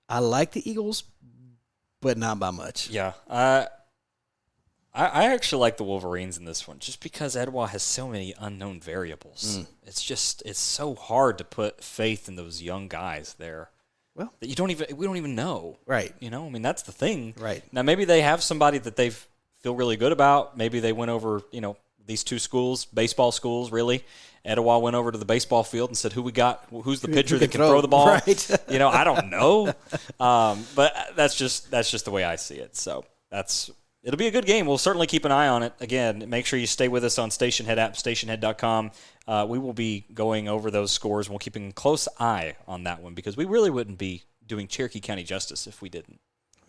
I like the Eagles, but not by much. Yeah. I actually like the Wolverines in this one, just because Etowah has so many unknown variables. It's so hard to put faith in those young guys there. Well, that we don't even know. Right. That's the thing. Right. Now, maybe they have somebody that they feel really good about. Maybe they went over, these 2 schools, baseball schools, really. Etowah went over to the baseball field and said, who's the pitcher that can throw the ball? Right. I don't know. But that's just the way I see it. So it'll be a good game. We'll certainly keep an eye on it. Again, make sure you stay with us on Stationhead app, stationhead.com. We will be going over those scores. We'll keep a close eye on that one, because we really wouldn't be doing Cherokee County justice if we didn't.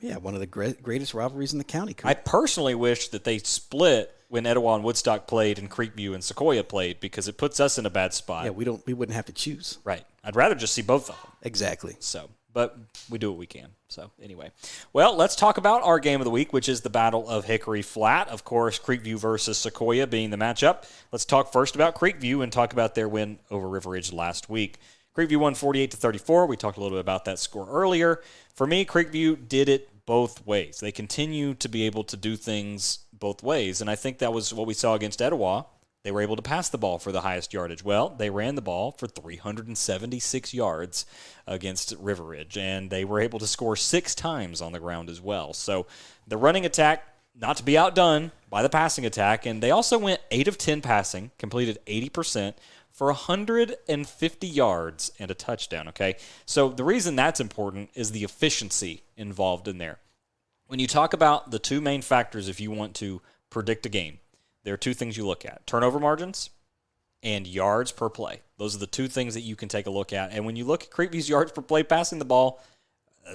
Yeah, one of the greatest rivalries in the county. I personally wish that they split when Etowah and Woodstock played and Creekview and Sequoyah played, because it puts us in a bad spot. Yeah, we wouldn't have to choose. Right. I'd rather just see both of them. Exactly. So, but we do what we can. So, anyway. Well, let's talk about our game of the week, which is the Battle of Hickory Flat. Of course, Creekview versus Sequoyah being the matchup. Let's talk first about Creekview and talk about their win over River Ridge last week. Creekview won 48-34. We talked a little bit about that score earlier. For me, Creekview did it both ways. They continue to be able to do things both ways, and I think that was what we saw against Etowah. They were able to pass the ball for the highest yardage. Well, they ran the ball for 376 yards against River Ridge, and they were able to score 6 times on the ground as well. So the running attack not to be outdone by the passing attack, and they also went 8 of 10 passing, completed 80% for 150 yards and a touchdown, okay? So the reason that's important is the efficiency involved in there. When you talk about the two main factors if you want to predict a game, there are two things you look at: turnover margins and yards per play. Those are the two things that you can take a look at. And when you look at Creekview's yards per play passing the ball,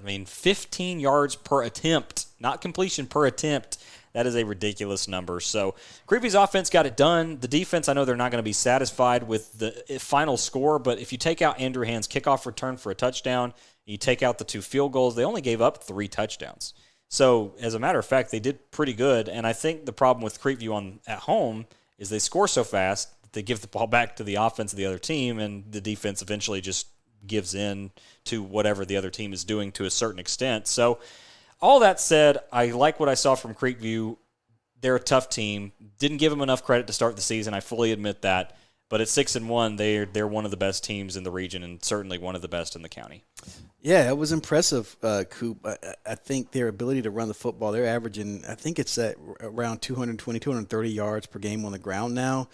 15 yards per attempt, not completion, per attempt. That is a ridiculous number. So Creekview's offense got it done. The defense, I know they're not going to be satisfied with the final score, but if you take out Andrew Hand's kickoff return for a touchdown, you take out the 2 field goals, they only gave up 3 touchdowns. So as a matter of fact, they did pretty good. And I think the problem with Creekview at home is they score so fast that they give the ball back to the offense of the other team, and the defense eventually just gives in to whatever the other team is doing to a certain extent. So all that said, I like what I saw from Creekview. They're a tough team. Didn't give them enough credit to start the season. I fully admit that. But at 6-1, they're one of the best teams in the region and certainly one of the best in the county. Yeah, it was impressive, Coop. I think their ability to run the football, they're averaging, I think it's at around 220, 230 yards per game on the ground now.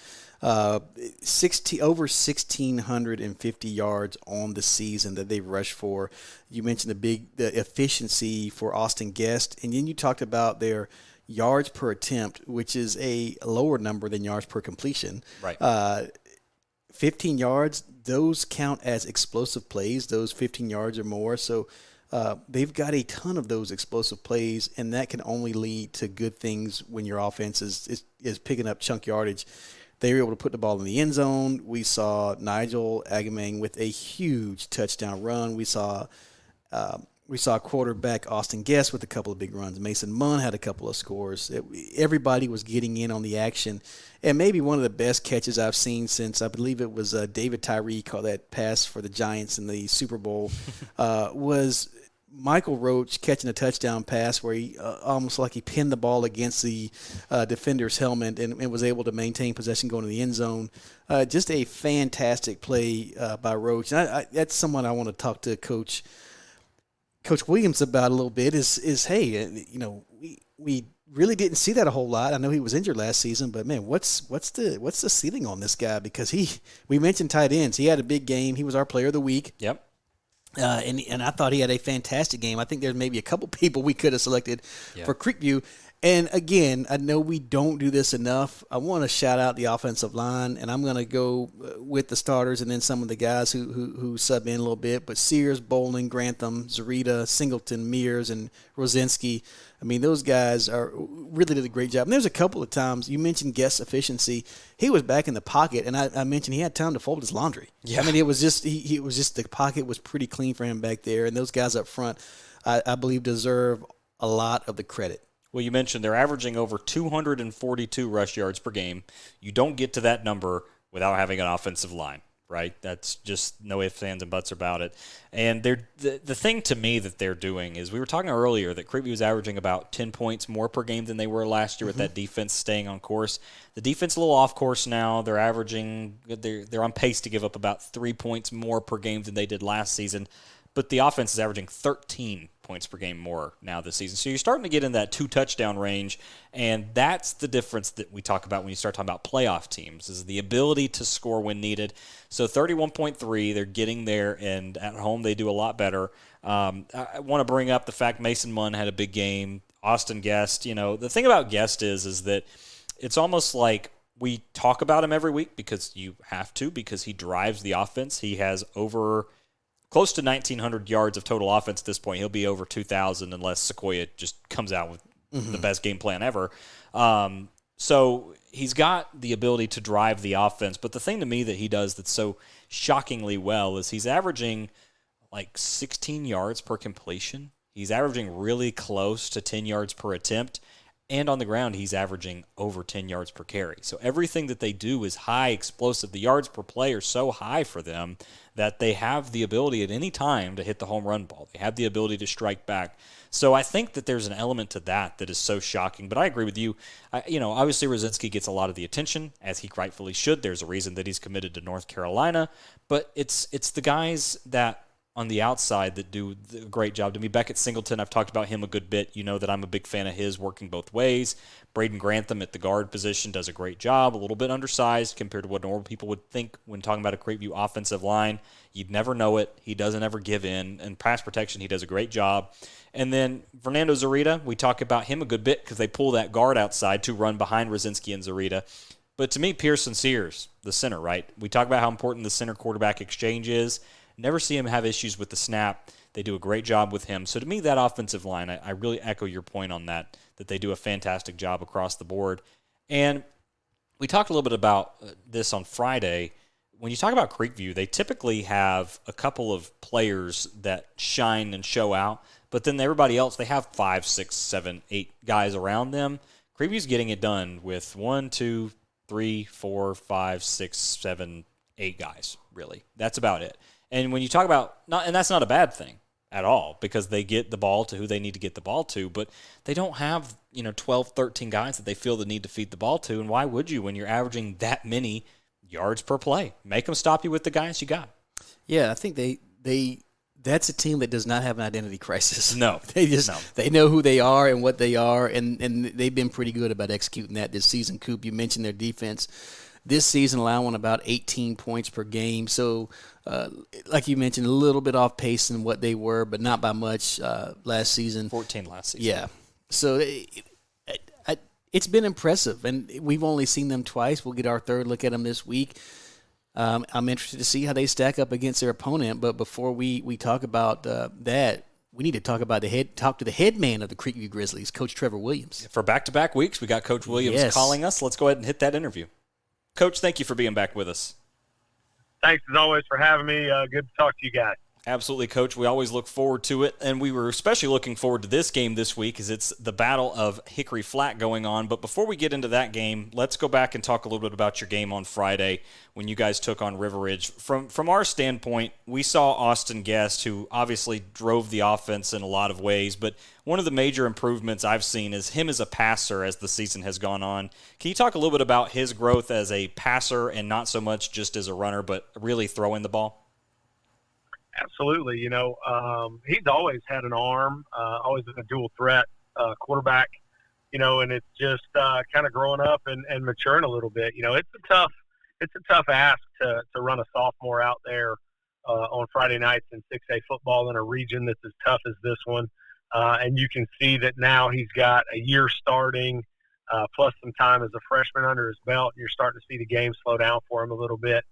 Over 1,650 yards on the season that they've rushed for. You mentioned the efficiency for Austin Guest, and then you talked about their yards per attempt, which is a lower number than yards per completion. Right. 15 yards, those count as explosive plays, those 15 yards or more. So they've got a ton of those explosive plays, and that can only lead to good things when your offense is picking up chunk yardage. They were able to put the ball in the end zone. We saw Nigel Agamang with a huge touchdown run. We saw quarterback Austin Guest with a couple of big runs. Mason Munn had a couple of scores. Everybody was getting in on the action. And maybe one of the best catches I've seen since, I believe it was David Tyree caught that pass for the Giants in the Super Bowl, was Michael Roach catching a touchdown pass where he almost like he pinned the ball against the defender's helmet and was able to maintain possession going to the end zone. Just a fantastic play by Roach. And that's someone I want to talk to Coach Williams about a little bit is hey, we really didn't see that a whole lot. I know he was injured last season, but man, what's the ceiling on this guy? Because we mentioned tight ends. He had a big game. He was our player of the week. Yep. And I thought he had a fantastic game. I think there's maybe a couple people we could have selected for Creekview. And again, I know we don't do this enough. I want to shout out the offensive line, and I'm going to go with the starters and then some of the guys who sub in a little bit. But Sears, Bowling, Grantham, Zarita, Singleton, Mears, and Rosinski, I mean, those guys really did a great job. And there's a couple of times, you mentioned Guest efficiency. He was back in the pocket, and I mentioned he had time to fold his laundry. Yeah. I mean, it was just he was just, the pocket was pretty clean for him back there. And those guys up front, I believe, deserve a lot of the credit. Well, you mentioned they're averaging over 242 rush yards per game. You don't get to that number without having an offensive line, right? That's just no ifs, ands, and buts about it. And the thing to me that they're doing is, we were talking earlier that Creekview was averaging about 10 points more per game than they were last year with that defense staying on course. The defense a little off course now. They're on pace to give up about 3 points more per game than they did last season. But the offense is averaging 13 points per game more now this season. So you're starting to get in that 2-touchdown range, and that's the difference that we talk about when you start talking about playoff teams, is the ability to score when needed. So 31.3, they're getting there, and at home they do a lot better. I want to bring up the fact Mason Munn had a big game. Austin Guest, the thing about Guest is that it's almost like we talk about him every week because you have to, because he drives the offense. He has close to 1,900 yards of total offense at this point. He'll be over 2,000 unless Sequoyah just comes out with the best game plan ever. So he's got the ability to drive the offense. But the thing to me that he does that's so shockingly well is he's averaging like 16 yards per completion. He's averaging really close to 10 yards per attempt. And on the ground, he's averaging over 10 yards per carry. So everything that they do is high explosive. The yards per play are so high for them that they have the ability at any time to hit the home run ball. They have the ability to strike back. So I think that there's an element to that is so shocking. But I agree with you. Obviously Rosinski gets a lot of the attention, as he rightfully should. There's a reason that he's committed to North Carolina. But it's the guys that on the outside that do a great job. To me, Beckett Singleton, I've talked about him a good bit. You know that I'm a big fan of his, working both ways. Braden Grantham at the guard position does a great job, a little bit undersized compared to what normal people would think when talking about a Creekview offensive line. You'd never know it. He doesn't ever give in. And pass protection, he does a great job. And then Fernando Zarita, we talk about him a good bit because they pull that guard outside to run behind Rosinski and Zarita. But to me, Pearson Sears, the center, right? We talk about how important the center-quarterback exchange is. Never see him have issues with the snap. They do a great job with him. So to me, that offensive line, I really echo your point on that they do a fantastic job across the board. And we talked a little bit about this on Friday. When you talk about Creekview, they typically have a couple of players that shine and show out, but then everybody else, they have 5, 6, 7, 8 guys around them. Creekview's getting it done with 1, 2, 3, 4, 5, 6, 7, 8 guys, really. That's about it. And when you talk about, and that's not a bad thing at all, because they get the ball to who they need to get the ball to, but they don't have 12, 13 guys that they feel the need to feed the ball to, and why would you when you're averaging that many yards per play? Make them stop you with the guys you got. Yeah, I think that's a team that does not have an identity crisis. No. They know who they are and what they are, and they've been pretty good about executing that this season. Coop, you mentioned their defense. This season allowing about 18 points per game. So, like you mentioned, a little bit off pace than what they were, but not by much last season. 14 last season. Yeah. So it's been impressive, and we've only seen them twice. We'll get our third look at them this week. I'm interested to see how they stack up against their opponent. But before we talk about that, we need to talk to the head man of the Creekview Grizzlies, Coach Trevor Williams. For back-to-back weeks, we got Coach Williams calling us. Let's go ahead and hit that interview. Coach, thank you for being back with us. Thanks, as always, for having me. Good to talk to you guys. Absolutely, Coach. We always look forward to it, and we were especially looking forward to this game this week as it's the Battle of Hickory Flat going on. But before we get into that game, let's go back and talk a little bit about your game on Friday when you guys took on River Ridge. From our standpoint, we saw Austin Guest, who obviously drove the offense in a lot of ways, but one of the major improvements I've seen is him as a passer as the season has gone on. Can you talk a little bit about his growth as a passer and not so much just as a runner, but really throwing the ball? Absolutely. He's always had an arm, always been a dual threat quarterback, and it's just kind of growing up and maturing a little bit. It's a tough ask to run a sophomore out there on Friday nights in 6A football in a region that's as tough as this one. And you can see that now he's got a year starting, plus some time as a freshman under his belt. You're starting to see the game slow down for him a little bit.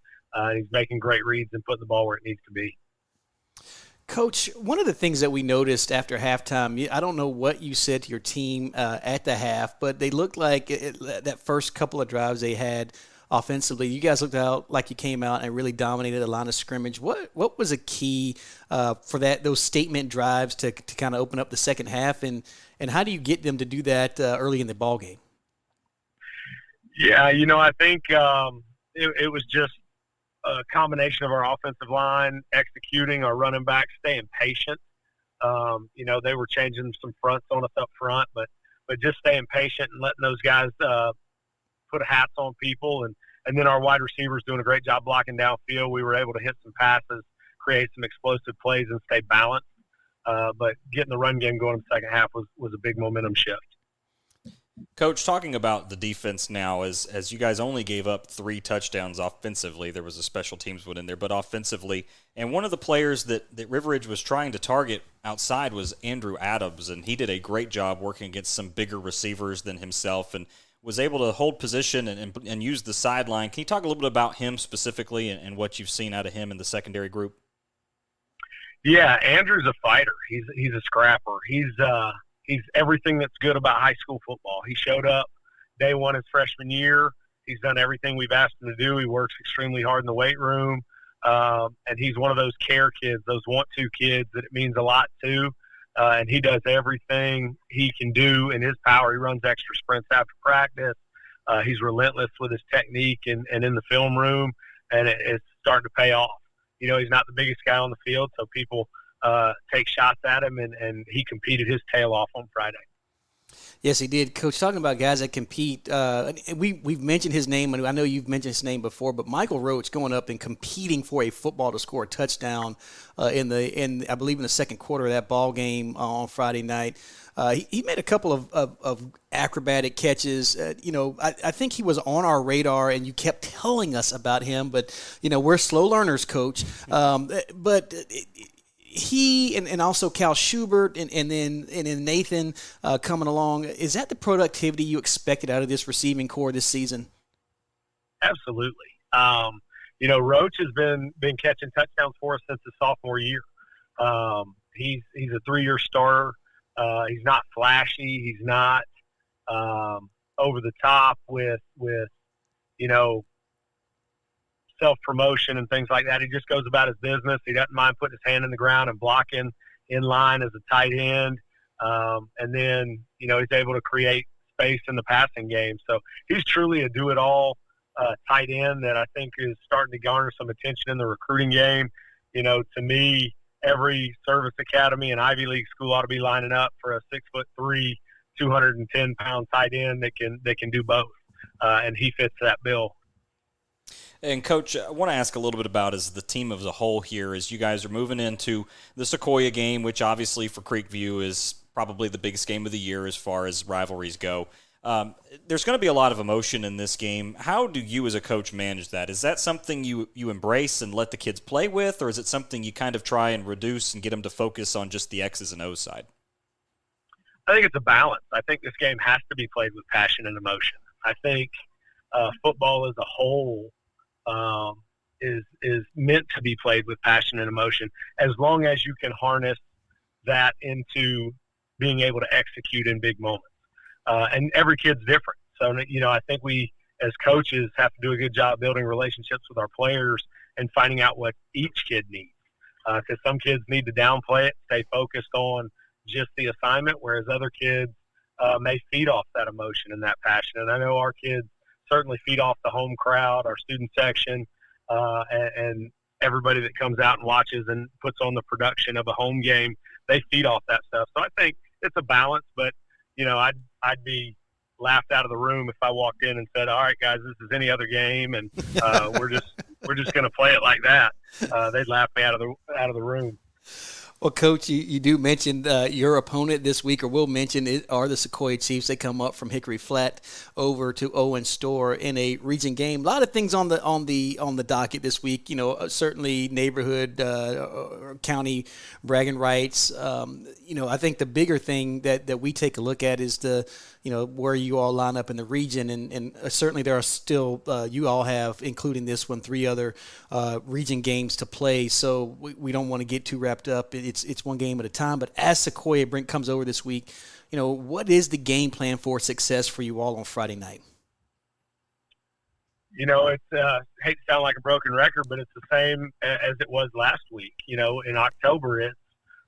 He's making great reads and putting the ball where it needs to be. Coach, one of the things that we noticed after halftime, I don't know what you said to your team at the half, but they looked like that first couple of drives they had offensively, you guys looked out like you came out and really dominated the line of scrimmage. What was a key for those statement drives to kind of open up the second half, and how do you get them to do that early in the ball game? Yeah, I think it was just a combination of our offensive line executing, our running back staying patient. They were changing some fronts on us up front, but just staying patient and letting those guys put hats on people. And then our wide receivers doing a great job blocking downfield. We were able to hit some passes, create some explosive plays, and stay balanced. But getting the run game going in the second half was a big momentum shift. Coach, talking about the defense now, as you guys only gave up 3 touchdowns offensively, there was a special teams one in there, but offensively, and one of the players that River Ridge was trying to target outside was Andrew Adams, and he did a great job working against some bigger receivers than himself and was able to hold position and use the sideline. Can you talk a little bit about him specifically and what you've seen out of him in the secondary group? Yeah, Andrew's a fighter. He's a scrapper. He's everything that's good about high school football. He showed up day one his freshman year. He's done everything we've asked him to do. He works extremely hard in the weight room. And he's one of those care kids, those want-to kids that it means a lot to. And he does everything he can do in his power. He runs extra sprints after practice. He's relentless with his technique and in the film room, and it's starting to pay off. He's not the biggest guy on the field, so people take shots at him, and he competed his tail off on Friday. Yes, he did. Coach, talking about guys that compete, we've mentioned his name, and I know you've mentioned his name before, but Michael Roach going up and competing for a football to score a touchdown I believe in the second quarter of that ball game on Friday night. He made a couple of acrobatic catches. I think he was on our radar, and you kept telling us about him, but, we're slow learners, Coach. He and also Cal Schubert and then Nathan coming along. Is that the productivity you expected out of this receiving core this season? Absolutely. Roach has been catching touchdowns for us since his sophomore year. He's a 3-year starter. He's not flashy. He's not over the top with self-promotion and things like that. He just goes about his business. He doesn't mind putting his hand in the ground and blocking in line as a tight end. And then, he's able to create space in the passing game. So he's truly a do-it-all tight end that I think is starting to garner some attention in the recruiting game. To me, every service academy and Ivy League school ought to be lining up for a 6'3", 210-pound tight end that can do both. And he fits that bill. And, Coach, I want to ask a little bit about as the team as a whole here, as you guys are moving into the Sequoyah game, which obviously for Creekview is probably the biggest game of the year as far as rivalries go. There's going to be a lot of emotion in this game. How do you as a coach manage that? Is that something you embrace and let the kids play with, or is it something you kind of try and reduce and get them to focus on just the X's and O's side? I think it's a balance. I think this game has to be played with passion and emotion. I think football as a whole is meant to be played with passion and emotion, as long as you can harness that into being able to execute in big moments. And every kid's different. So, I think we as coaches have to do a good job building relationships with our players and finding out what each kid needs. Because some kids need to downplay it, stay focused on just the assignment, whereas other kids may feed off that emotion and that passion. And I know our kids certainly feed off the home crowd, our student section, and everybody that comes out and watches and puts on the production of a home game. They feed off that stuff. So I think it's a balance, but I'd be laughed out of the room if I walked in and said, "All right, guys, this is any other game, and we're just going to play it like that." They'd laugh me out of the room. Well, Coach, you do mention your opponent this week, or will mention it, are the Sequoyah Chiefs. They come up from Hickory Flat over to Owen Store in a region game. A lot of things on the docket this week. Certainly neighborhood, county bragging rights. I think the bigger thing that we take a look at is where you all line up in the region, and certainly there are still you all have, including this one, 3 other region games to play. So we don't want to get too wrapped up. It's one game at a time. But as Sequoyah comes over this week, what is the game plan for success for you all on Friday night? It's hate to sound like a broken record, but it's the same as it was last week. In October, it's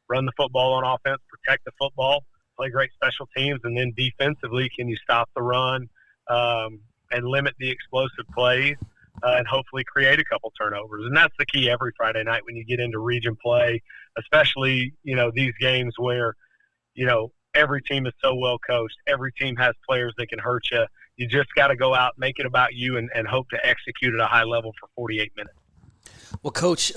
run the football on offense, protect the football, play great special teams, and then defensively, can you stop the run and limit the explosive plays and hopefully create a couple turnovers. And that's the key every Friday night when you get into region play, especially, these games where, every team is so well coached. Every team has players that can hurt you. You just got to go out, make it about you, and hope to execute at a high level for 48 minutes. Well, Coach,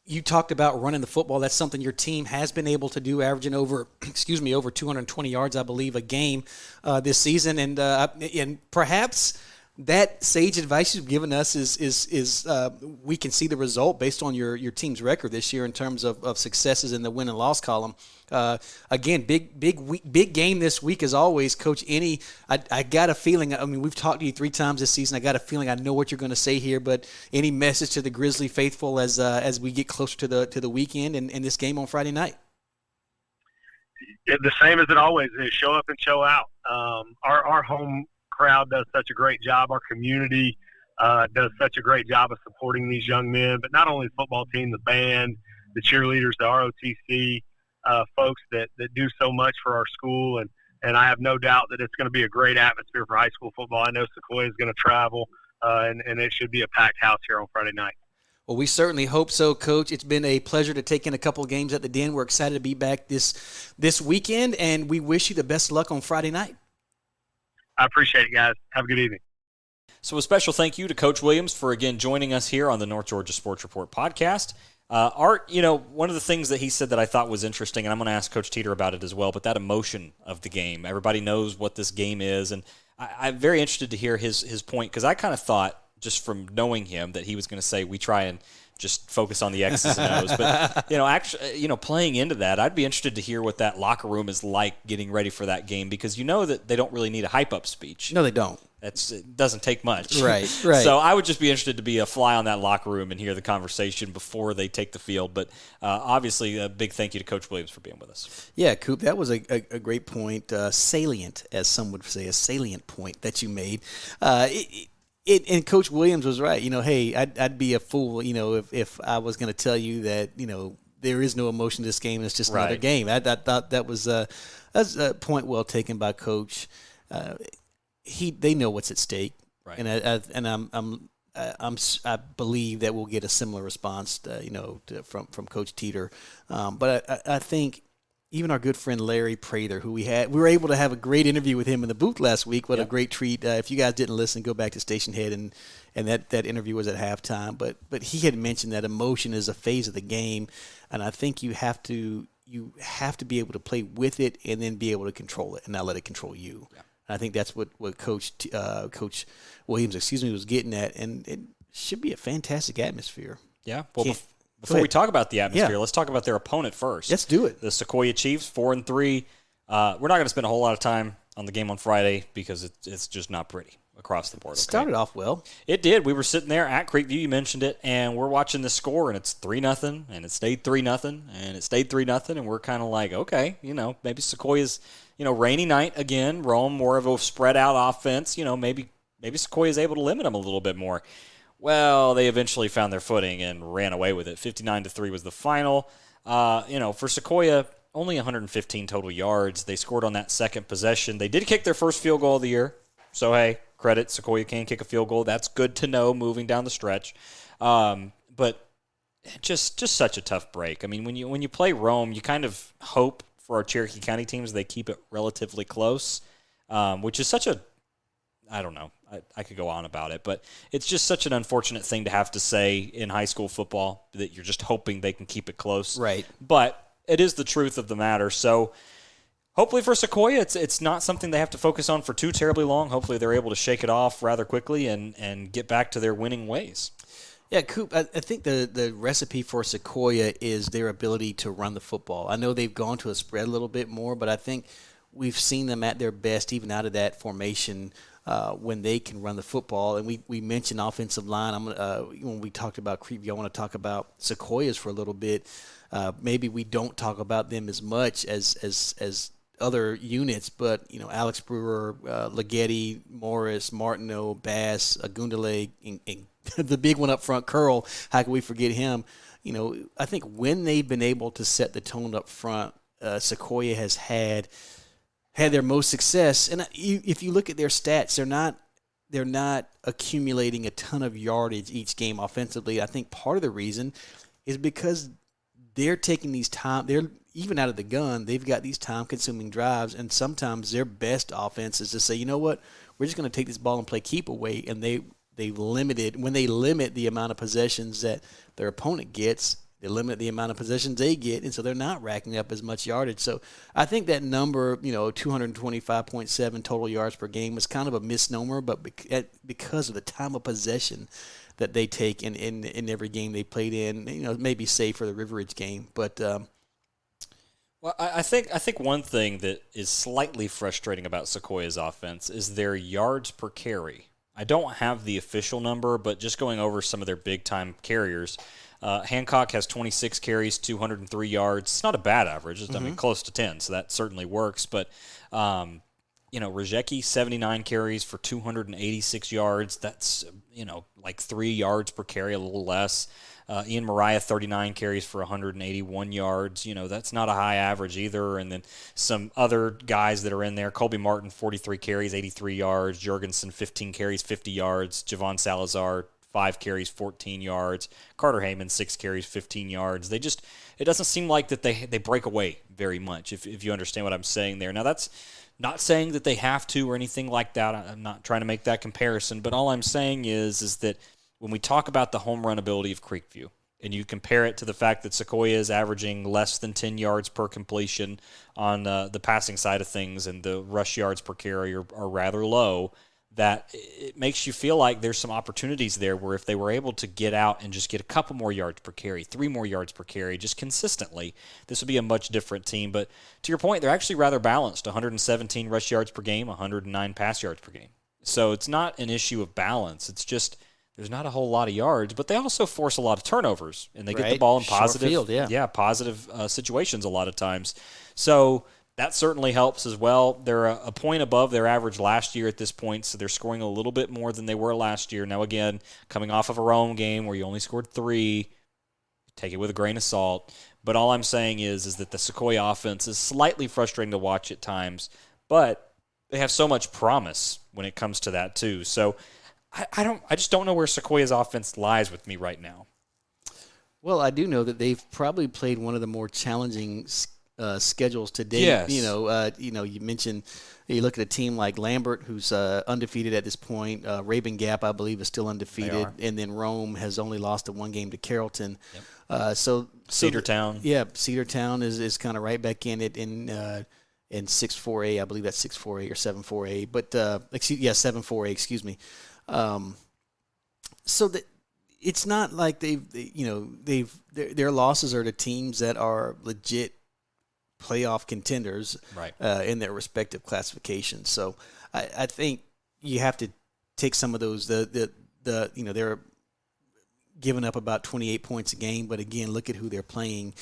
you talked about running the football. That's something your team has been able to do, averaging over 220 yards, I believe, a game this season. And perhaps that sage advice you've given us is we can see the result based on your team's record this year in terms of successes in the win and loss column. Again, big game this week as always, Coach. I got a feeling. I mean, we've talked to you 3 times this season. I got a feeling I know what you're going to say here. But any message to the Grizzly faithful as we get closer to the weekend and this game on Friday night? The same as it always is. Show up and show out. Our home crowd does such a great job. Our community does such a great job of supporting these young men. But not only the football team, the band, the cheerleaders, the ROTC. Folks that do so much for our school, and I have no doubt that it's going to be a great atmosphere for high school football. I know Sequoyah is going to travel, and it should be a packed house here on Friday night. Well, we certainly hope so, Coach. It's been a pleasure to take in a couple of games at the Den. We're excited to be back this weekend, and we wish you the best of luck on Friday night. I appreciate it, guys. Have a good evening. So a special thank you to Coach Williams for, again, joining us here on the North Georgia Sports Report podcast. Art, one of the things that he said that I thought was interesting, and I'm going to ask Coach Teter about it as well, but that emotion of the game. Everybody knows what this game is, and I'm very interested to hear his point, because I kind of thought, just from knowing him, that he was going to say we try and just focus on the X's and O's. But, actually, playing into that, I'd be interested to hear what that locker room is like getting ready for that game, because that they don't really need a hype-up speech. No, they don't. It doesn't take much. Right. So I would just be interested to be a fly on that locker room and hear the conversation before they take the field. But obviously, a big thank you to Coach Williams for being with us. Yeah, Coop, that was a great point. Salient, as some would say, a salient point that you made. And Coach Williams was right. Hey, I'd be a fool, if I was going to tell you that, there is no emotion to this game. It's just another game. I thought that was that's a point well taken by Coach. They know what's at stake, right. And I believe that we'll get a similar response, from Coach Teter. But I think even our good friend Larry Prather, who we were able to have a great interview with him in the booth last week. What a great treat! If you guys didn't listen, go back to Station Head, and that interview was at halftime. But he had mentioned that emotion is a phase of the game, and I think you have to be able to play with it and then be able to control it and not let it control you. Yeah. I think that's what Coach Williams, was getting at, and it should be a fantastic atmosphere. Yeah. Well, before we talk about the atmosphere, let's talk about their opponent first. Let's do it. The Sequoyah Chiefs, 4-3. We're not going to spend a whole lot of time on the game on Friday because it's just not pretty across the board. Okay? Started off well. It did. We were sitting there at Creekview. You mentioned it, and we're watching the score, and it's 3-0, and it stayed 3-0, and it stayed 3-0, and we're kind of like, okay, maybe Sequoiah's, rainy night again. Rome, more of a spread out offense. Maybe Sequoiah's able to limit them a little bit more. Well, they eventually found their footing and ran away with it. 59-3 was the final. For Sequoyah, only 115 total yards. They scored on that second possession. They did kick their first field goal of the year. So, hey, credit. Sequoyah can kick a field goal. That's good to know moving down the stretch. But just such a tough break. I mean, when you play Rome, you kind of hope for our Cherokee County teams they keep it relatively close, which is such a – I don't know. I could go on about it, but it's just such an unfortunate thing to have to say in high school football that you're just hoping they can keep it close. Right. But it is the truth of the matter. So hopefully for Sequoyah, it's not something they have to focus on for too terribly long. Hopefully they're able to shake it off rather quickly and get back to their winning ways. Yeah, Coop, I think the recipe for Sequoyah is their ability to run the football. I know they've gone to a spread a little bit more, but I think we've seen them at their best even out of that formation when they can run the football. And we mentioned offensive line. When we talked about Creekview, I want to talk about Sequoiahs for a little bit. Maybe we don't talk about them as much as other units, but Alex Brewer, Leggetti, Morris, Martineau, Bass, Agundale, and the big one up front, Curl. How can we forget him? I think when they've been able to set the tone up front, Sequoyah has had their most success. And if you look at their stats, they're not accumulating a ton of yardage each game offensively. I think part of the reason is because they're taking these time. They're even out of the gun. They've got these time-consuming drives, and sometimes their best offense is to say, you know what, we're just going to take this ball and play keep away. And when they limit the amount of possessions that their opponent gets, they limit the amount of possessions they get, and so they're not racking up as much yardage. So I think that number, 225.7 total yards per game is kind of a misnomer, but because of the time of possession that they take in every game they played in, maybe save for the River Ridge game. But well, I think one thing that is slightly frustrating about Sequoiah's offense is their yards per carry. I don't have the official number, but just going over some of their big-time carriers, Hancock has 26 carries, 203 yards. It's not a bad average. It's, close to 10, so that certainly works. But, Rzecki, 79 carries for 286 yards. That's, like 3 yards per carry, a little less. Ian Mariah, 39 carries for 181 yards. That's not a high average either. And then some other guys that are in there. Colby Martin, 43 carries, 83 yards. Jorgensen, 15 carries, 50 yards. Javon Salazar, 5 carries, 14 yards. Carter Heyman, 6 carries, 15 yards. It doesn't seem like that they break away very much, if you understand what I'm saying there. Now, that's Not saying that they have to or anything like that. I'm not trying to make that comparison, but all I'm saying is that when we talk about the home run ability of Creekview, and you compare it to the fact that Sequoyah is averaging less than 10 yards per completion on the passing side of things, and the rush yards per carry are rather low, that it makes you feel like there's some opportunities there where if they were able to get out and just get a couple more yards per carry, 3 more yards per carry, just consistently, this would be a much different team. But to your point, they're actually rather balanced, 117 rush yards per game, 109 pass yards per game. So it's not an issue of balance. It's just there's not a whole lot of yards, but they also force a lot of turnovers, and they get the ball in positive, positive situations a lot of times. So that certainly helps as well. They're a point above their average last year at this point, so they're scoring a little bit more than they were last year. Now, again, coming off of a Rome game where you only scored 3, take it with a grain of salt. But all I'm saying is that the Sequoyah offense is slightly frustrating to watch at times, but they have so much promise when it comes to that too. So I just don't know where Sequoyah's offense lies with me right now. Well, I do know that they've probably played one of the more challenging schedules to date. Yes. You mentioned you look at a team like Lambert, who's undefeated at this point. Raven Gap, I believe, is still undefeated, and then Rome has only lost a 1 game to Carrollton. Yep. Cedartown. Cedartown is kind of right back in it in 6-4A. I believe that's 6-4A or 7-4A, but 7-4A. Excuse me. So that it's not like their losses are to teams that are legit playoff contenders, right, in their respective classifications. So I think you have to take some of those. They're giving up about 28 points a game, but again, look at who they're playing.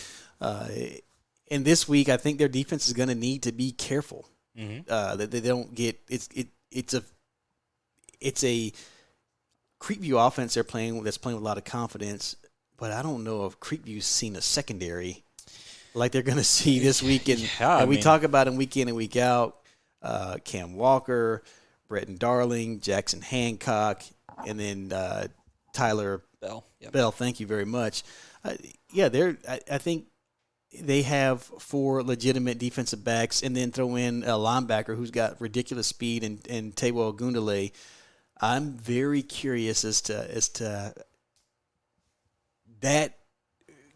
And this week, I think their defense is going to need to be careful that they don't get it's a Creekview offense that's playing with a lot of confidence, but I don't know if Creekview's seen a secondary like they're going to see this week. And we talk about them week in and week out. Cam Walker, Bretton Darling, Jackson Hancock, and then Tyler Bell. Yep. Bell, thank you very much. I think they have 4 legitimate defensive backs, and then throw in a linebacker who's got ridiculous speed and Tewo Gundale. I'm very curious as to that.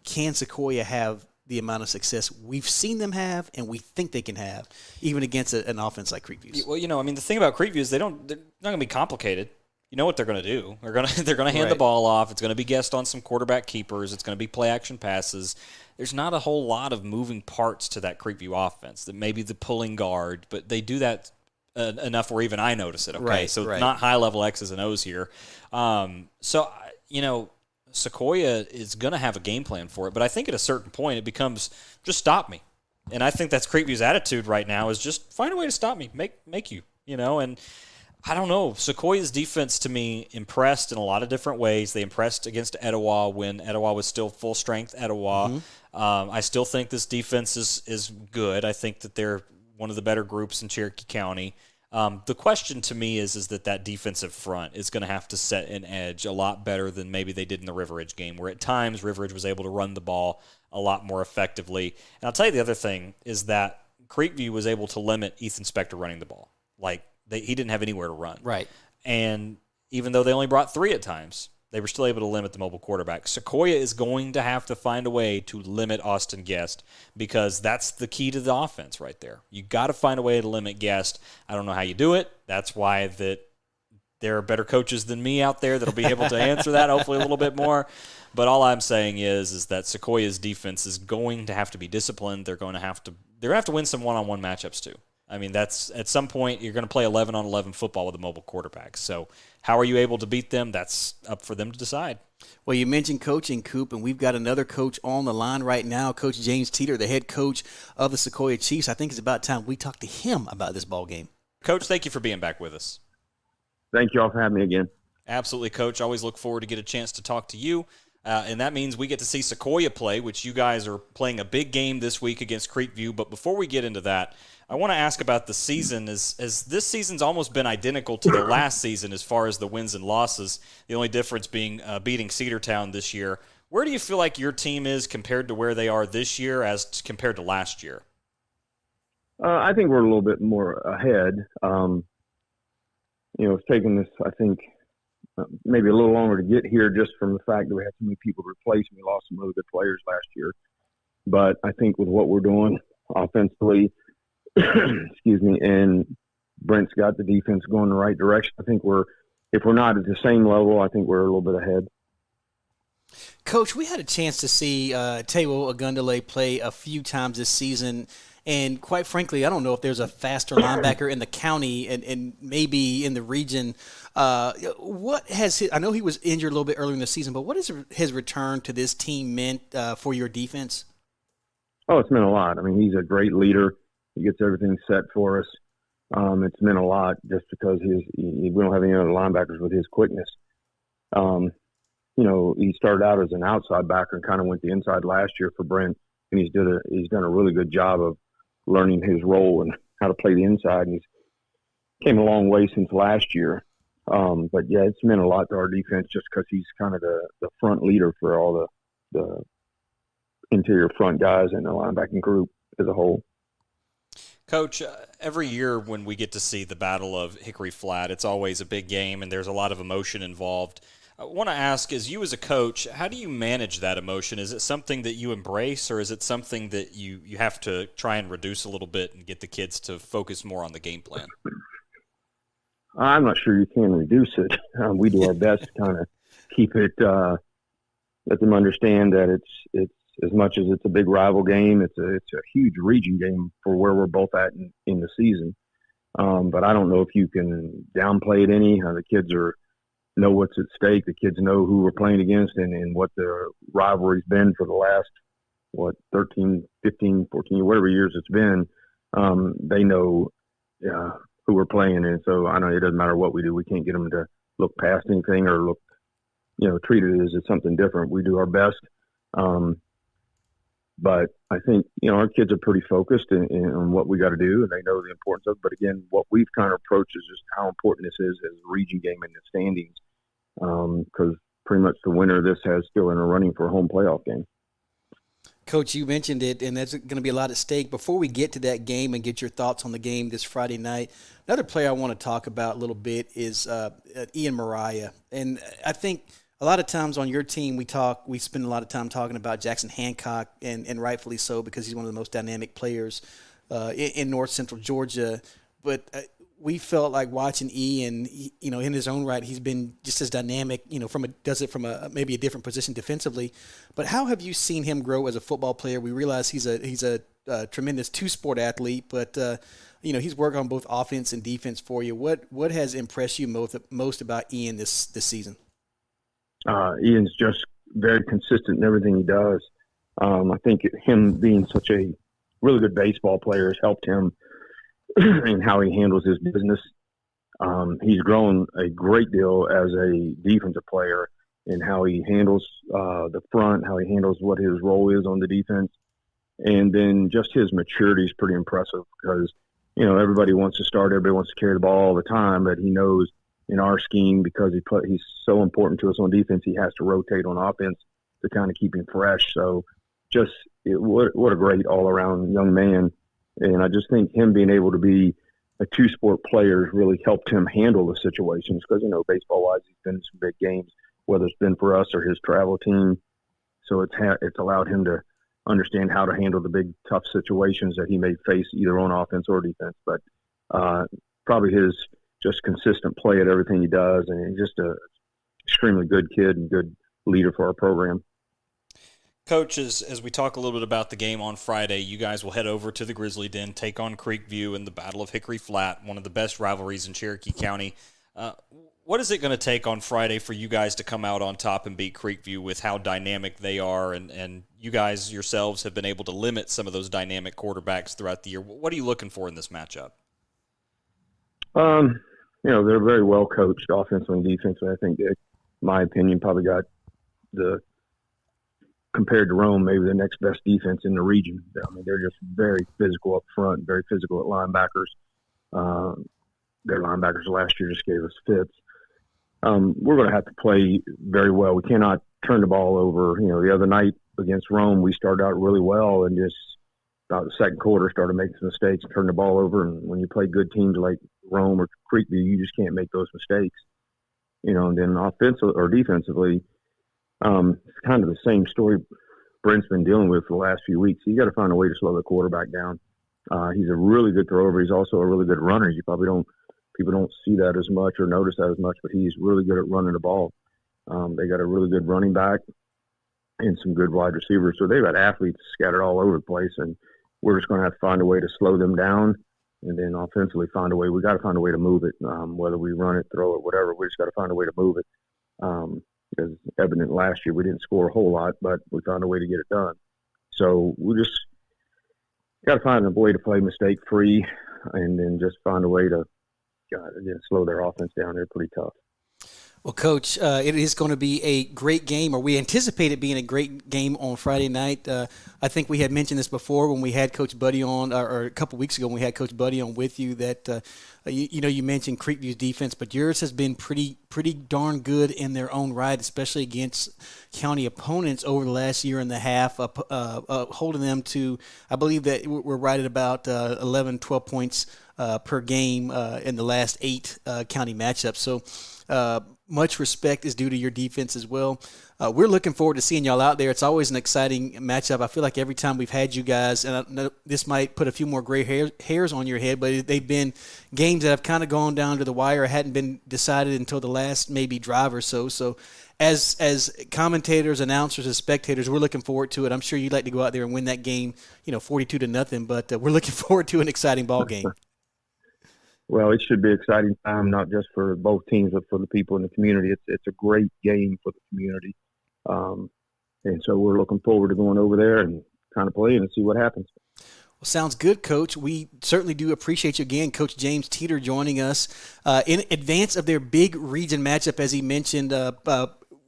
Can Sequoyah have the amount of success we've seen them have and we think they can have, even against an offense like Creekview's? Well, the thing about Creekview is they're not going to be complicated. You know what they're going to do. They're going to hand the ball off. It's going to be guessed on some quarterback keepers. It's going to be play action passes. There's not a whole lot of moving parts to that Creekview offense. That maybe the pulling guard, but they do that enough where even I notice it. Okay, not high level X's and O's here. Sequoyah is going to have a game plan for it, but I think at a certain point it becomes just stop me, and I think that's Creekview's attitude right now is just find a way to stop me, make you, and I don't know. Sequoyah's defense to me impressed in a lot of different ways. They impressed against Etowah when Etowah was still full strength Etowah. Mm-hmm. I still think this defense is good. I think that they're one of the better groups in Cherokee County. The question to me is that defensive front is going to have to set an edge a lot better than maybe they did in the River Ridge game, where at times River Ridge was able to run the ball a lot more effectively. And I'll tell you the other thing is that Creekview was able to limit Ethan Spector running the ball. He didn't have anywhere to run. Right. And even though they only brought 3 at times, they were still able to limit the mobile quarterback. Sequoyah is going to have to find a way to limit Austin Guest, because that's the key to the offense right there. You got to find a way to limit Guest. I don't know how you do it. That's why that there are better coaches than me out there that'll be able to answer that hopefully a little bit more. But all I'm saying is that Sequoyah's defense is going to have to be disciplined. They're going to have to win some one-on-one matchups too. I mean, that's at some point you're going to play 11-on-11 football with a mobile quarterback. So how are you able to beat them? That's up for them to decide. Well, you mentioned coaching, Coop, and we've got another coach on the line right now, Coach James Teter, the head coach of the Sequoyah Chiefs. I think it's about time we talk to him about this ball game. Coach, thank you for being back with us. Thank you all for having me again. Absolutely, Coach. Always look forward to get a chance to talk to you. And that means we get to see Sequoyah play, which you guys are playing a big game this week against Creekview. But before we get into that, I want to ask about the season. As this season's almost been identical to the last season as far as the wins and losses, the only difference being beating Cedartown this year. Where do you feel like your team is compared to where they are this year as compared to last year? I think we're a little bit more ahead. It's taken this, I think, maybe a little longer to get here just from the fact that we had so many people to replace and we lost some really good players last year. But I think with what we're doing offensively, excuse me, and Brent's got the defense going in the right direction, I think if we're not at the same level, I think we're a little bit ahead. Coach, we had a chance to see Taiwo Ogundele play a few times this season. And quite frankly, I don't know if there's a faster linebacker in the county and maybe in the region. What has I know he was injured a little bit earlier in the season, but what has his return to this team meant for your defense? Oh, it's meant a lot. I mean, he's a great leader. He gets everything set for us. It's meant a lot just because we don't have any other linebackers with his quickness. He started out as an outside backer and kind of went the inside last year for Brent, and he's done a really good job of learning his role and how to play the inside. And he's came a long way since last year. But yeah, it's meant a lot to our defense just because he's kind of the front leader for all the interior front guys in the linebacking group as a whole. Coach, every year when we get to see the Battle of Hickory Flat, it's always a big game and there's a lot of emotion involved. I want to ask, as you as a coach, how do you manage that emotion? Is it something that you embrace, or is it something that you have to try and reduce a little bit and get the kids to focus more on the game plan? I'm not sure you can reduce it. We do our best to kind of keep it, let them understand that it's as much as it's a big rival game, it's a huge region game for where we're both at in the season. But I don't know if you can downplay it any. The kids know what's at stake. The kids know who we're playing against and what the rivalry's been for the last, 13, 15, 14, whatever years it's been. They know who we're playing. And so I know it doesn't matter what we do. We can't get them to look past anything or treat it as it's something different. We do our best. But I think, our kids are pretty focused on what we got to do, and they know the importance of it. But again, what we've kind of approached is just how important this is as a region game in the standings, because pretty much the winner of this has still in a running for a home playoff game. Coach, you mentioned it, and there's going to be a lot at stake. Before we get to that game and get your thoughts on the game this Friday night, another player I want to talk about a little bit is Ian Mariah. And I think a lot of times on your team, we spend a lot of time talking about Jackson Hancock, and rightfully so, because he's one of the most dynamic players in North Central Georgia. But we felt like watching Ian, in his own right, he's been just as dynamic, does it from maybe a different position defensively. But how have you seen him grow as a football player? We realize he's a tremendous two-sport athlete, but he's worked on both offense and defense for you. What has impressed you most about Ian this season? Ian's just very consistent in everything he does. I think him being such a really good baseball player has helped him in how he handles his business. He's grown a great deal as a defensive player in how he handles the front, how he handles what his role is on the defense. And then just his maturity is pretty impressive because, everybody wants to start, everybody wants to carry the ball all the time, but he knows in our scheme, because he's so important to us on defense, he has to rotate on offense to kind of keep him fresh. So what a great all-around young man. And I just think him being able to be a two-sport player has really helped him handle the situations because, baseball-wise, he's been in some big games, whether it's been for us or his travel team. So it's allowed him to understand how to handle the big, tough situations that he may face either on offense or defense. But probably his just consistent play at everything he does, and he's just a extremely good kid and good leader for our program. Coach, as we talk a little bit about the game on Friday, you guys will head over to the Grizzly Den, take on Creekview in the Battle of Hickory Flat, one of the best rivalries in Cherokee County. What is it going to take on Friday for you guys to come out on top and beat Creekview with how dynamic they are, and you guys yourselves have been able to limit some of those dynamic quarterbacks throughout the year? What are you looking for in this matchup? They're very well coached offensively and defensively. I think they, in my opinion, probably got compared to Rome, maybe the next best defense in the region. I mean, they're just very physical up front, very physical at linebackers. Their linebackers last year just gave us fits. We're going to have to play very well. We cannot turn the ball over. The other night against Rome, we started out really well and just about the second quarter, started making some mistakes, turned the ball over. And when you play good teams like Rome or Creekview, you just can't make those mistakes. And then offensively or defensively, it's kind of the same story Brent's been dealing with for the last few weeks. You got to find a way to slow the quarterback down. He's a really good thrower. He's also a really good runner. People don't see that as much or notice that as much, but he's really good at running the ball. They got a really good running back and some good wide receivers. So they've got athletes scattered all over the place, and we're just going to have to find a way to slow them down, and then offensively find a way. We got to find a way to move it, whether we run it, throw it, whatever. We just got to find a way to move it. Because evident last year we didn't score a whole lot, but we found a way to get it done. So we just got to find a way to play mistake free, and then just find a way to slow their offense down. They're pretty tough. Well, Coach, it is going to be a great game, or we anticipate it being a great game on Friday night. I think we had mentioned this before when we had Coach Buddy on, or a couple weeks ago when we had Coach Buddy on with you, that you mentioned Creekview's defense, but yours has been pretty darn good in their own right, especially against county opponents over the last year and a half, holding them to, I believe that we're right at about 11, 12 points per game in the last 8 county matchups. So much respect is due to your defense as well. We're looking forward to seeing y'all out there. It's always an exciting matchup. I feel like every time we've had you guys, and I know this might put a few more gray hairs on your head, but they've been games that have kind of gone down to the wire, hadn't been decided until the last maybe drive or so. So as commentators, announcers, and spectators, we're looking forward to it. I'm sure you'd like to go out there and win that game, 42-0, but we're looking forward to an exciting ball game. Well, it should be an exciting time, not just for both teams, but for the people in the community. It's a great game for the community. And so we're looking forward to going over there and kind of playing and see what happens. Well, sounds good, Coach. We certainly do appreciate you again, Coach James Teter, joining us in advance of their big region matchup, as he mentioned,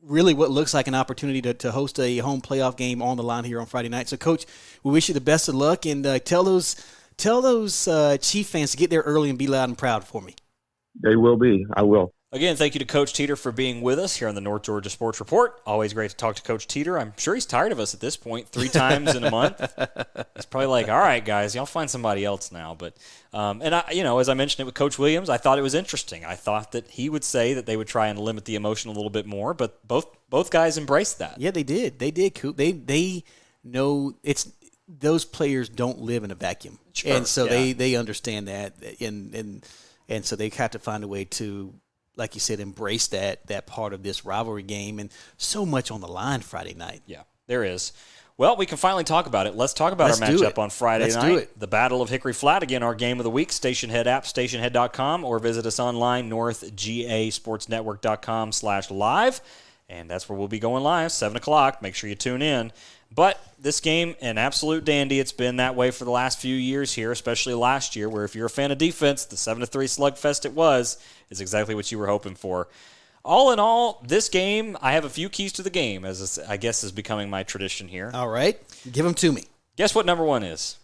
really what looks like an opportunity to host a home playoff game on the line here on Friday night. So, Coach, we wish you the best of luck, and tell those Chief fans to get there early and be loud and proud for me. They will be. I will. Again, thank you to Coach Teter for being with us here on the North Georgia Sports Report. Always great to talk to Coach Teter. I'm sure he's tired of us at this point, 3 times in a month. It's probably like, all right, guys, y'all find somebody else now. But and I, as I mentioned it with Coach Williams, I thought it was interesting. I thought that he would say that they would try and limit the emotion a little bit more, but both guys embraced that. Yeah, they did. They did, Coop. They know it's those players don't live in a vacuum, sure, and so yeah. they understand that, and so they have to find a way to, like you said, embrace that part of this rivalry game, and so much on the line Friday night. Yeah, there is. Well, we can finally talk about it. Let's talk about our matchup on Friday night. Do it. The Battle of Hickory Flat, again, our game of the week. Station Head app, stationhead.com, or visit us online, northgasportsnetwork.com/live. And that's where we'll be going live, 7 o'clock. Make sure you tune in. But this game, an absolute dandy. It's been that way for the last few years here, especially last year, where if you're a fan of defense, the 7-3 slugfest it was is exactly what you were hoping for. All in all, this game, I have a few keys to the game, as I guess is becoming my tradition here. All right. Give them to me. Guess what number 1 is?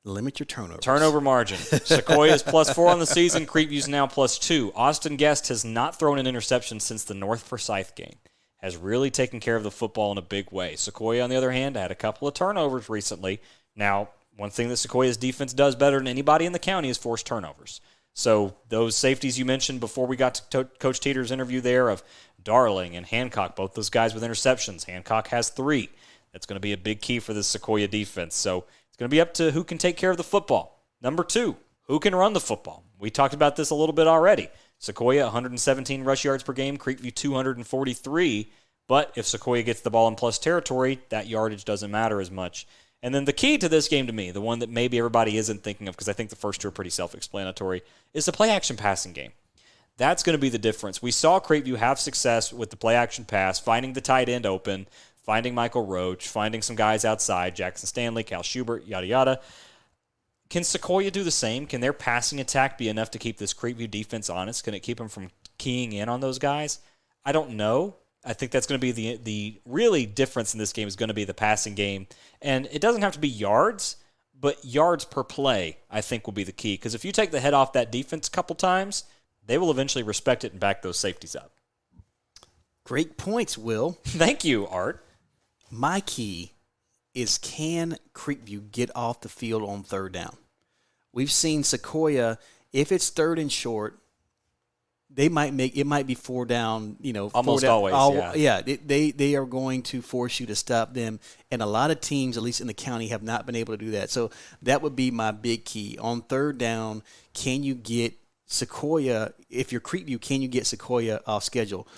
Limit your turnovers. Turnover margin. Sequoyah is +4 on the season. Creekview's now +2. Austin Guest has not thrown an interception since the North Forsyth game. Has really taken care of the football in a big way. Sequoyah, on the other hand, had a couple of turnovers recently. Now, one thing that Sequoyah's defense does better than anybody in the county is force turnovers. So those safeties you mentioned before we got to Coach Teter's interview there of Darling and Hancock, both those guys with interceptions. Hancock has 3. That's going to be a big key for the Sequoyah defense. So it's going to be up to who can take care of the football. Number 2, who can run the football? We talked about this a little bit already. Sequoyah, 117 rush yards per game. Creekview, 243. But if Sequoyah gets the ball in plus territory, that yardage doesn't matter as much. And then the key to this game to me, the one that maybe everybody isn't thinking of, because I think the first 2 are pretty self-explanatory, is the play-action passing game. That's going to be the difference. We saw Creekview have success with the play-action pass, finding the tight end open, finding Michael Roach, finding some guys outside, Jackson Stanley, Cal Schubert, yada, yada. Can Sequoyah do the same? Can their passing attack be enough to keep this Creekview defense honest? Can it keep them from keying in on those guys? I don't know. I think that's going to be the really difference in this game is going to be the passing game. And it doesn't have to be yards, but yards per play I think will be the key. Because if you take the head off that defense a couple times, they will eventually respect it and back those safeties up. Great points, Will. Thank you, Art. My key is can Creekview get off the field on third down? We've seen Sequoyah, if it's third and short, it might be 4 down, almost always. They are going to force you to stop them. And a lot of teams, at least in the county, have not been able to do that. So that would be my big key. On third down, can you get Sequoyah, if you're Creekview, can you get Sequoyah off schedule?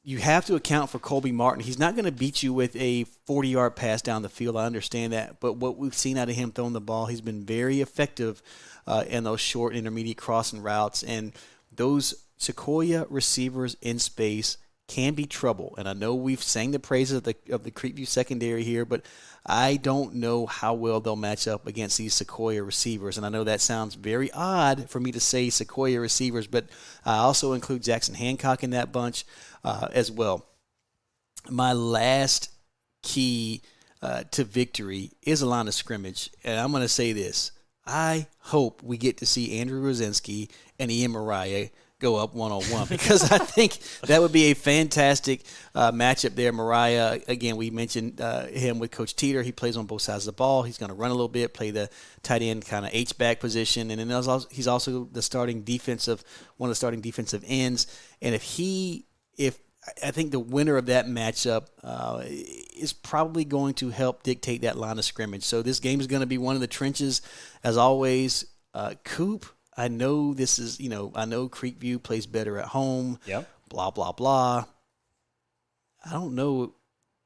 You have to account for Colby Martin. He's not going to beat you with a 40-yard pass down the field. I understand that. But what we've seen out of him throwing the ball, he's been very effective in those short, intermediate crossing routes. And those Sequoyah receivers in space can be trouble. And I know we've sang the praises of the Creekview secondary here, but I don't know how well they'll match up against these Sequoyah receivers. And I know that sounds very odd for me to say Sequoyah receivers, but I also include Jackson Hancock in that bunch as well. My last key to victory is a line of scrimmage. And I'm going to say this. I hope we get to see Andrew Rosinski and Ian Mariah go up one-on-one because I think that would be a fantastic matchup there. Mariah, again, we mentioned him with Coach Teter. He plays on both sides of the ball. He's going to run a little bit, play the tight end kind of H-back position, and then he's also one of the starting defensive ends. And if I think the winner of that matchup is probably going to help dictate that line of scrimmage. So this game is going to be one of the trenches, as always. Coop, I know this is, I know Creekview plays better at home. Yep. Blah, blah, blah. I don't know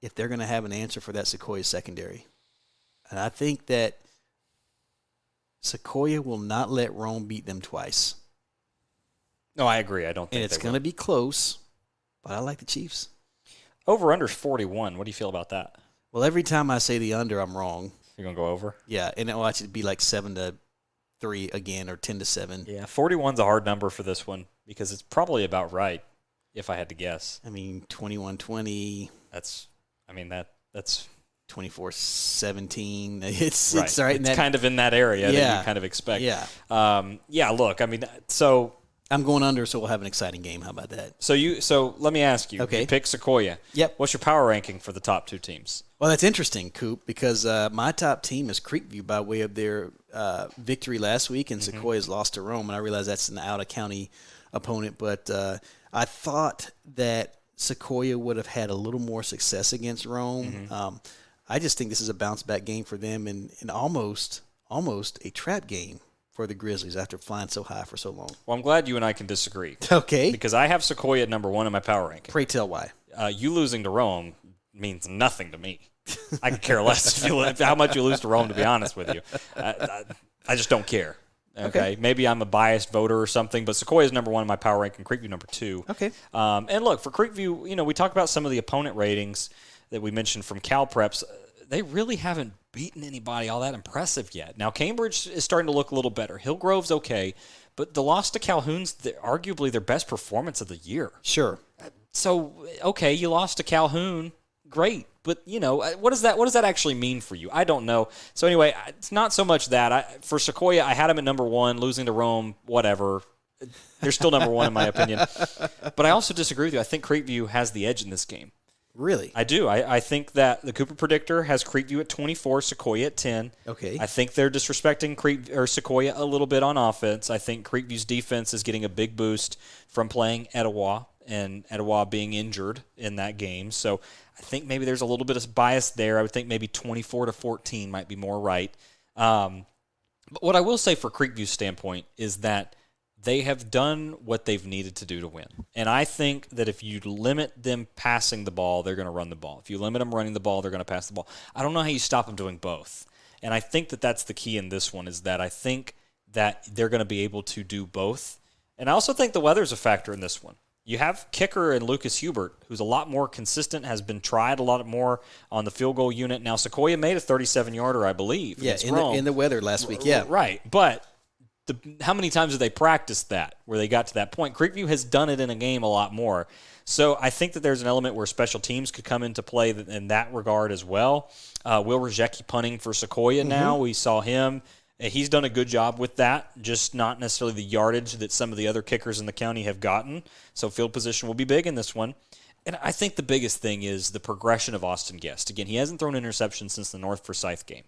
if they're going to have an answer for that Sequoyah secondary. And I think that Sequoyah will not let Rome beat them twice. No, I agree. I don't think and it's going to be close. But I like the Chiefs. Over-under 41. What do you feel about that? Well, every time I say the under, I'm wrong. You're going to go over? Yeah, and it'll actually be like 7-3 again or 10-7. Yeah, 41's a hard number for this one because it's probably about right, if I had to guess. I mean, 21-20. That's 24-17. It's right. right in that, kind of in that area that you kind of expect. Yeah. Look, I mean, so I'm going under, so we'll have an exciting game. How about that? So let me ask you. Okay. You pick Sequoyah. Yep. What's your power ranking for the top two teams? Well, that's interesting, Coop, because my top team is Creekview by way of their victory last week, and Sequoyah's lost to Rome, and I realize that's an out-of-county opponent, but I thought that Sequoyah would have had a little more success against Rome. I just think this is a bounce-back game for them and almost a trap game for the Grizzlies after flying so high for so long. Well, I'm glad you and I can disagree. Okay. Because I have Sequoyah at number 1 in my power ranking. Pray tell why. You losing to Rome means nothing to me. I could care less how much you lose to Rome, to be honest with you. I just don't care. Okay. Maybe I'm a biased voter or something, but Sequoyah is number 1 in my power ranking, Creekview number 2. Okay. And look, for Creekview, we talked about some of the opponent ratings that we mentioned from Cal Preps. They really haven't beaten anybody all that impressive yet. Now, Cambridge is starting to look a little better. Hillgrove's okay, but the loss to Calhoun's arguably their best performance of the year. Sure. So, okay, you lost to Calhoun, great, but what does that actually mean for you? I don't know. So anyway, it's not so much that. For Sequoyah, I had him at number 1, losing to Rome, whatever. They're still number 1 in my opinion. But I also disagree with you. I think Creekview has the edge in this game. Really? I do. I think that the Cooper Predictor has Creekview at 24, Sequoyah at 10. Okay. I think they're disrespecting Sequoyah a little bit on offense. I think Creekview's defense is getting a big boost from playing Etowah and Etowah being injured in that game. So I think maybe there's a little bit of bias there. I would think maybe 24-14 might be more right. But what I will say for Creekview's standpoint is that they have done what they've needed to do to win. And I think that if you limit them passing the ball, they're going to run the ball. If you limit them running the ball, they're going to pass the ball. I don't know how you stop them doing both. And I think that that's the key in this one, is that I think that they're going to be able to do both. And I also think the weather's a factor in this one. You have kicker and Lucas Hubert, who's a lot more consistent, has been tried a lot more on the field goal unit. Now, Sequoyah made a 37-yarder, I believe. Yeah, in the weather last week, yeah. Right, but how many times have they practiced that where they got to that point? Creekview has done it in a game a lot more. So I think that there's an element where special teams could come into play in that regard as well. Will Rzecki punting for Sequoyah now. We saw him. He's done a good job with that, just not necessarily the yardage that some of the other kickers in the county have gotten. So field position will be big in this one. And I think the biggest thing is the progression of Austin Guest. Again, he hasn't thrown an interception since the North Forsyth game.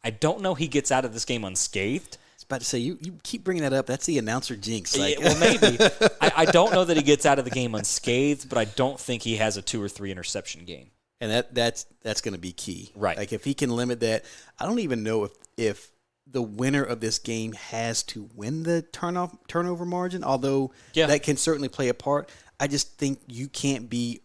I don't know he gets out of this game unscathed. I was about to say, you keep bringing that up. That's the announcer jinx. Like. Well, maybe. I don't know that he gets out of the game unscathed, but I don't think he has a 2 or 3 interception game. And that's going to be key. Right. Like, if he can limit that, I don't even know if the winner of this game has to win the turnover margin, although that can certainly play a part. I just think you can't be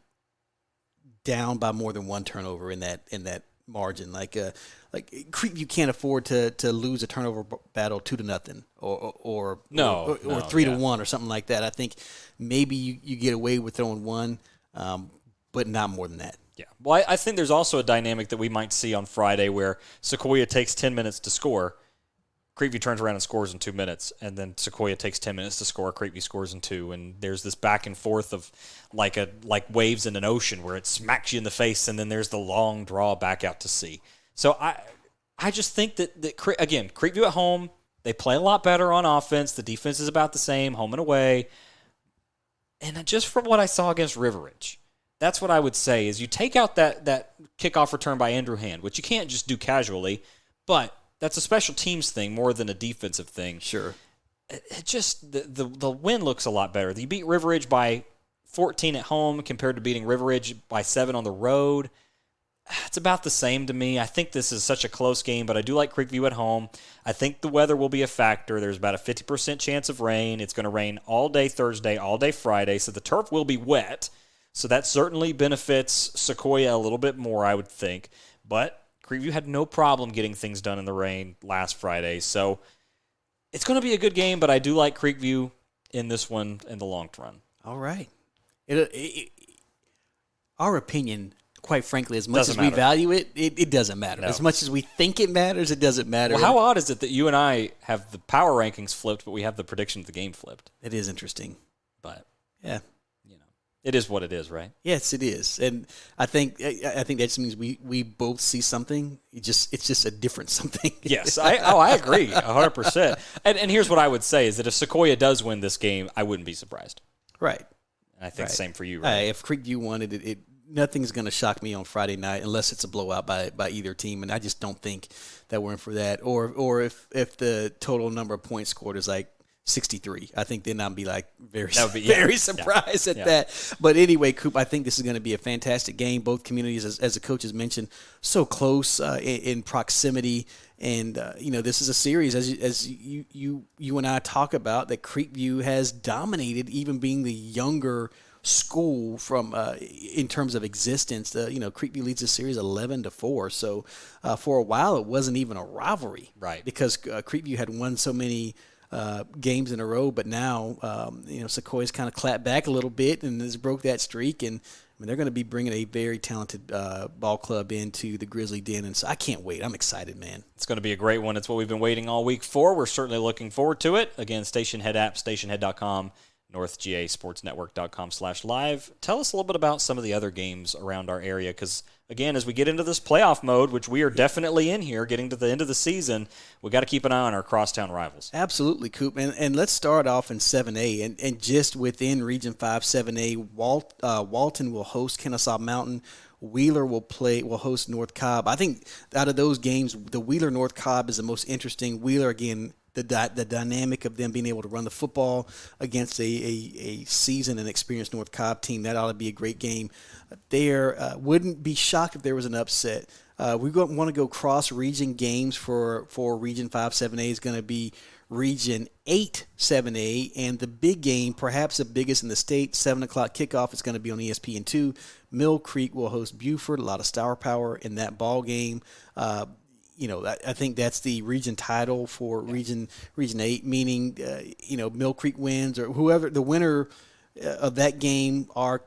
down by more than 1 turnover in that margin. Like you can't afford to lose a turnover battle 2-0 or 3-1 or something like that. I think maybe you get away with throwing 1, but not more than that. Yeah. Well, I think there's also a dynamic that we might see on Friday where Sequoyah takes 10 minutes to score. Creekview turns around and scores in 2 minutes, and then Sequoyah takes 10 minutes to score. Creekview scores in 2, and there's this back and forth of like waves in an ocean where it smacks you in the face, and then there's the long draw back out to sea. So I just think that again, Creekview at home, they play a lot better on offense. The defense is about the same, home and away. And just from what I saw against River Ridge, that's what I would say is you take out that kickoff return by Andrew Hand, which you can't just do casually, but that's a special teams thing more than a defensive thing. Sure. It just the win looks a lot better. You beat River Ridge by 14 at home compared to beating River Ridge by 7 on the road. It's about the same to me. I think this is such a close game, but I do like Creekview at home. I think the weather will be a factor. There's about a 50% chance of rain. It's going to rain all day Thursday, all day Friday, so the turf will be wet. So that certainly benefits Sequoyah a little bit more, I would think. But Creekview had no problem getting things done in the rain last Friday. So it's going to be a good game, but I do like Creekview in this one in the long run. All right. Our opinion, quite frankly, as much as we value it, it doesn't matter. No. As much as we think it matters, it doesn't matter. Well, how odd is it that you and I have the power rankings flipped, but we have the prediction of the game flipped? It is interesting. But yeah. It is what it is, right? Yes, it is, and I think that just means we both see something. It's just a different something. Yes, I agree 100%. And here's what I would say is that if Sequoyah does win this game, I wouldn't be surprised. Right. And I think the same for you, right? If Creekview won it, nothing's going to shock me on Friday night unless it's a blowout by either team, and I just don't think that we're in for that. Or if the total number of points scored is like 63. I think then I'd be like very surprised at that. But anyway, Coop, I think this is going to be a fantastic game. Both communities, as the coaches mentioned, so close in proximity. And, this is a series, as you and I talk about, that Creekview has dominated, even being the younger school from in terms of existence. Creekview leads the series 11-4. So for a while, it wasn't even a rivalry. Right. Because Creekview had won so many games in a row, but now Sequoyah's kind of clapped back a little bit and has broke that streak, and they're going to be bringing a very talented ball club into the Grizzly Den, and so I can't wait. I'm excited, man. It's going to be a great one. It's what we've been waiting all week for. We're certainly looking forward to it. Again, Station Head app, stationhead.com, northgasportsnetwork.com/live. Tell us a little bit about some of the other games around our area, because again, as we get into this playoff mode, which we are definitely in here, getting to the end of the season, we got to keep an eye on our crosstown rivals. Absolutely, Coop. And let's start off in 7A. And just within Region 5, 7A, Walton will host Kennesaw Mountain. Wheeler will host North Cobb. I think out of those games, the Wheeler-North Cobb is the most interesting. Wheeler, again, the dynamic of them being able to run the football against a seasoned and experienced North Cobb team, that ought to be a great game. There wouldn't be shocked if there was an upset. We want to go cross-region games for Region 5 7A is going to be Region 8 7A, and the big game, perhaps the biggest in the state, 7 o'clock kickoff, is going to be on ESPN2. Mill Creek will host Buford, a lot of star power in that ball game. I think that's the region title for Region 8, meaning, Mill Creek wins, or whoever the winner of that game are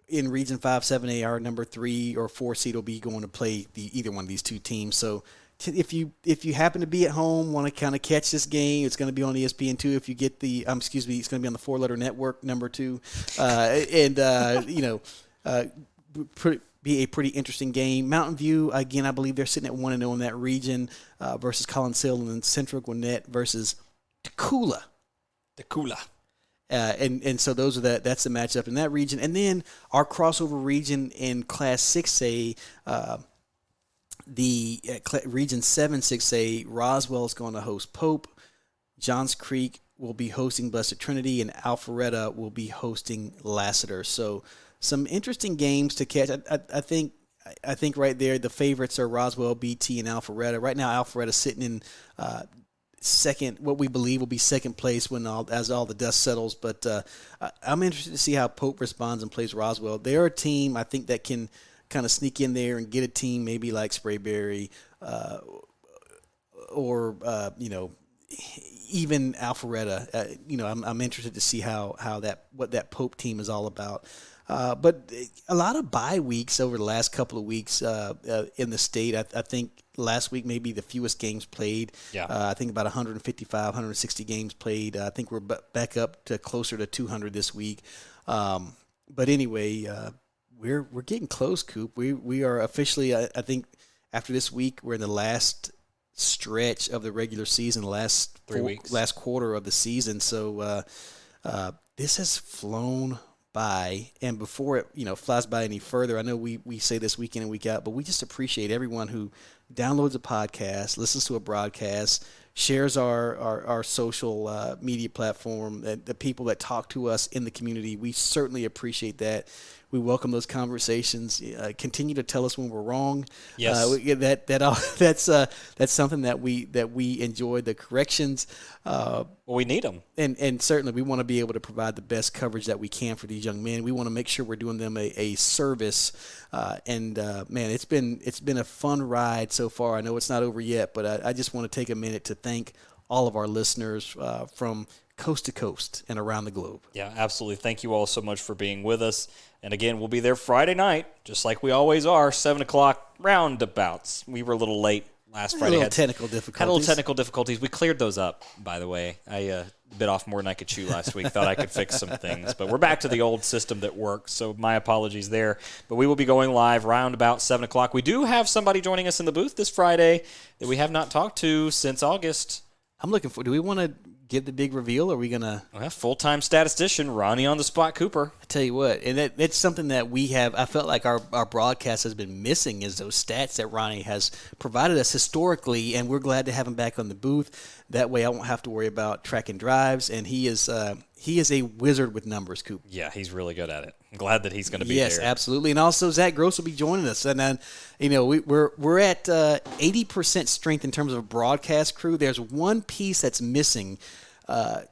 in Region 5 7A, our number 3 or 4 seed will be going to play either one of these two teams. So if you happen to be at home, want to kind of catch this game, it's going to be on ESPN2. If you get it's going to be on the 4-letter network, number 2, be a pretty interesting game. Mountain View, again, I believe they're sitting at 1-0 in that region versus Collins Hill, and then Central Gwinnett versus Tacula. And so that's the matchup in that region. And then our crossover region in Class 6A, Region 7 6A, Roswell is going to host Pope. Johns Creek will be hosting Blessed Trinity, and Alpharetta will be hosting Lassiter. So some interesting games to catch. I think right there the favorites are Roswell, BT, and Alpharetta. Right now, Alpharetta sitting in second, what we believe will be second place as all the dust settles. But I'm interested to see how Pope responds and plays Roswell. They're a team I think that can kind of sneak in there and get a team maybe like Sprayberry or even Alpharetta. I'm interested to see what that Pope team is all about. But a lot of bye weeks over the last couple of weeks in the state. I think last week maybe the fewest games played. Yeah. I think about 155, 160 games played. I think we're back up to closer to 200 this week. But anyway, we're getting close, Coop. We are officially, I think, after this week, we're in the last stretch of the regular season, the last 3 weeks, last quarter of the season. So this has flown by, and before it flies by any further, I know we say this week in and week out, but we just appreciate everyone who downloads a podcast, listens to a broadcast, shares our social media platform, the people that talk to us in the community. We certainly appreciate that. We welcome those conversations. Continue to tell us when we're wrong. Yes, that's something that we enjoy, the corrections. Well, we need them, and certainly we want to be able to provide the best coverage that we can for these young men. We want to make sure we're doing them a service. Man, it's been a fun ride so far. I know it's not over yet, but I just want to take a minute to thank all of our listeners from coast to coast and around the globe. Yeah, absolutely. Thank you all so much for being with us. And again, we'll be there Friday night, just like we always are, 7 o'clock roundabouts. We were a little late last Friday. Had technical difficulties. Had a little technical difficulties. We cleared those up, by the way. I bit off more than I could chew last week. Thought I could fix some things. But we're back to the old system that works, so my apologies there. But we will be going live round about 7 o'clock. We do have somebody joining us in the booth this Friday that we have not talked to since August. I'm looking for – do we want to give the big reveal, or are we going to – full-time statistician, Ronnie on the spot Cooper. I tell you what, and it's something that we have – I felt like our broadcast has been missing is those stats that Ronnie has provided us historically, and we're glad to have him back on the booth. That way I won't have to worry about tracking drives, and he is a wizard with numbers, Coop. Yeah, he's really good at it. I'm glad that he's going to be there. Yes, absolutely. And also Zach Gross will be joining us. And then, we're at 80% strength in terms of a broadcast crew. There's one piece that's missing, but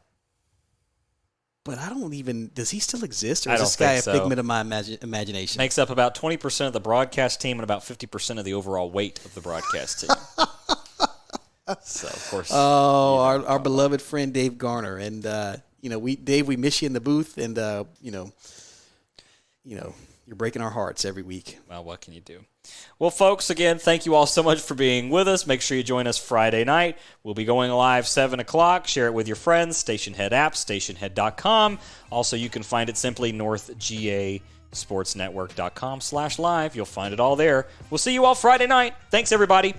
I don't even – does he still exist? Or is this guy a figment of my imagination? Makes up about 20% of the broadcast team and about 50% of the overall weight of the broadcast team. So, of course. Oh, our beloved friend Dave Garner. And, Dave, we miss you in the booth, and you're breaking our hearts every week. Well, what can you do? Well, folks, again, thank you all so much for being with us. Make sure you join us Friday night. We'll be going live 7 o'clock. Share it with your friends. Station Head app, stationhead.com. Also, you can find it simply northgasportsnetwork.com/live. You'll find it all there. We'll see you all Friday night. Thanks, everybody.